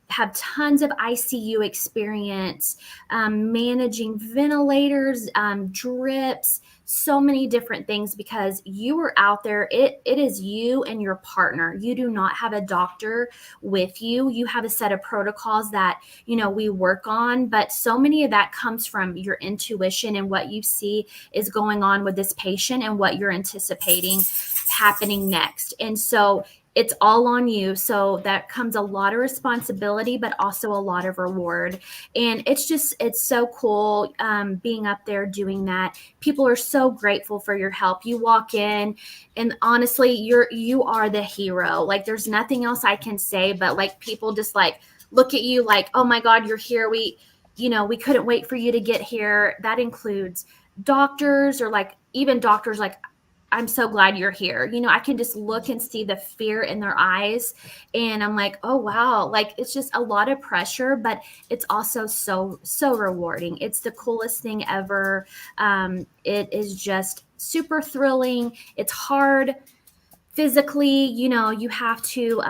have tons of ICU experience, managing ventilators, drips, so many different things, because you are out there. It is you and your partner. You do not have a doctor with you. You have a set of protocols that we work on, but so many of that comes from your intuition and what you see is going on with this patient and what you're anticipating happening next. And so it's all on you. So that comes a lot of responsibility, but also a lot of reward. And it's so cool being up there doing that. People are so grateful for your help. You walk in, and honestly, you are the hero. Like, there's nothing else I can say, but like, people just like look at you like, oh my God, you're here. We couldn't wait for you to get here. That includes doctors, or like even doctors, like, I'm so glad you're here. I can just look and see the fear in their eyes, and I'm like, oh wow, like, it's just a lot of pressure, but it's also so rewarding. It's the coolest thing ever. It is just super thrilling. It's hard. Physically, you have to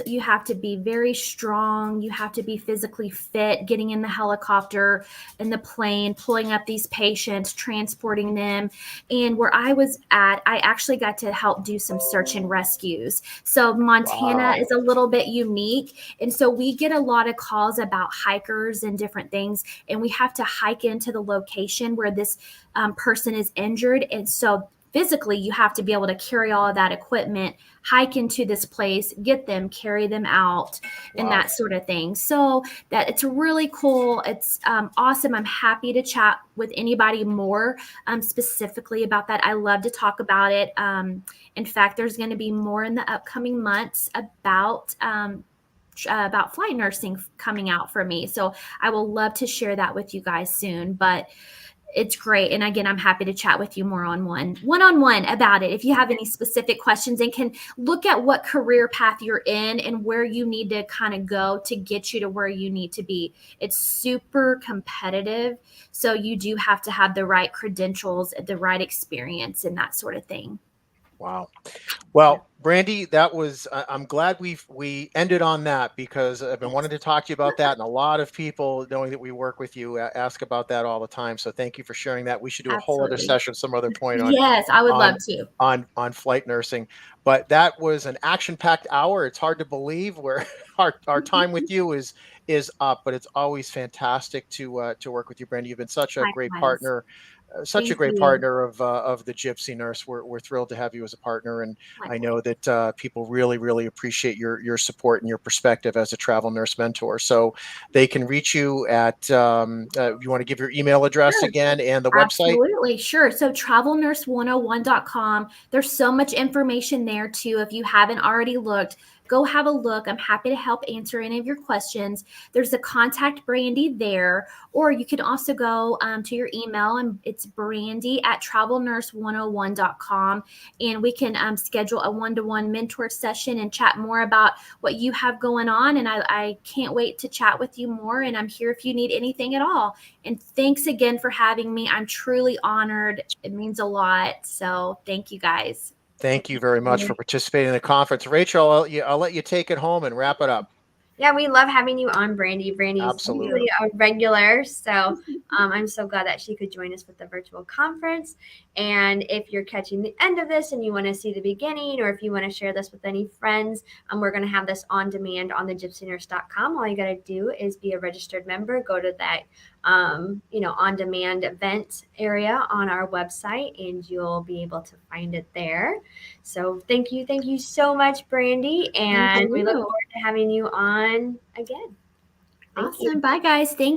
you have to be very strong. You have to be physically fit, getting in the helicopter, in the plane, pulling up these patients, transporting them. And where I was at, I actually got to help do some search and rescues. So Montana is a little bit unique. And so we get a lot of calls about hikers and different things. And we have to hike into the location where this person is injured. And so physically, you have to be able to carry all of that equipment, hike into this place, get them, carry them out, and that sort of thing. So that it's really cool. It's awesome. I'm happy to chat with anybody more specifically about that. I love to talk about it. In fact, there's going to be more in the upcoming months about flight nursing coming out for me. So I will love to share that with you guys soon. But it's great. And again, I'm happy to chat with you more one-on-one about it. If you have any specific questions, and can look at what career path you're in and where you need to kind of go to get you to where you need to be. It's super competitive. So you do have to have the right credentials, the right experience, and that sort of thing. Wow. Well, Brandi, that was, I'm glad we ended on that, because I've been wanting to talk to you about that. And a lot of people, knowing that we work with you, ask about that all the time. So thank you for sharing that. We should do a whole other session some other point on, yes, I would love to. On flight nursing. But that was an action-packed hour. It's hard to believe where our time with you is up, but it's always fantastic to work with you, Brandi. You've been such a great partner. such a Thank great you. partner of the Gypsy Nurse. We're thrilled to have you as a partner, and I know that people really appreciate your support and your perspective as a travel nurse mentor. So they can reach you at. You want to give your email address again and the website? Absolutely, sure. So travelnurse101.com. There's so much information there too. If you haven't already looked, go have a look. I'm happy to help answer any of your questions. There's a contact Brandy there, or you can also go to your email, and it's brandy@travelnurse101.com, and we can schedule a one-to-one mentor session and chat more about what you have going on. And I can't wait to chat with you more, and I'm here if you need anything at all. And thanks again for having me. I'm truly honored. It means a lot. So thank you guys. Thank you very much for participating in the conference. Rachel, I'll let you take it home and wrap it up. Yeah, we love having you on, Brandy. Brandy's usually a regular, so I'm so glad that she could join us with the virtual conference. And if you're catching the end of this and you want to see the beginning, or if you want to share this with any friends, we're going to have this on demand on the gypsynurse.com. All you got to do is be a registered member, go to that on-demand event area on our website, and you'll be able to find it there. So thank you so much, Brandy, and we look forward to having you on again. Awesome. Bye, guys. Thank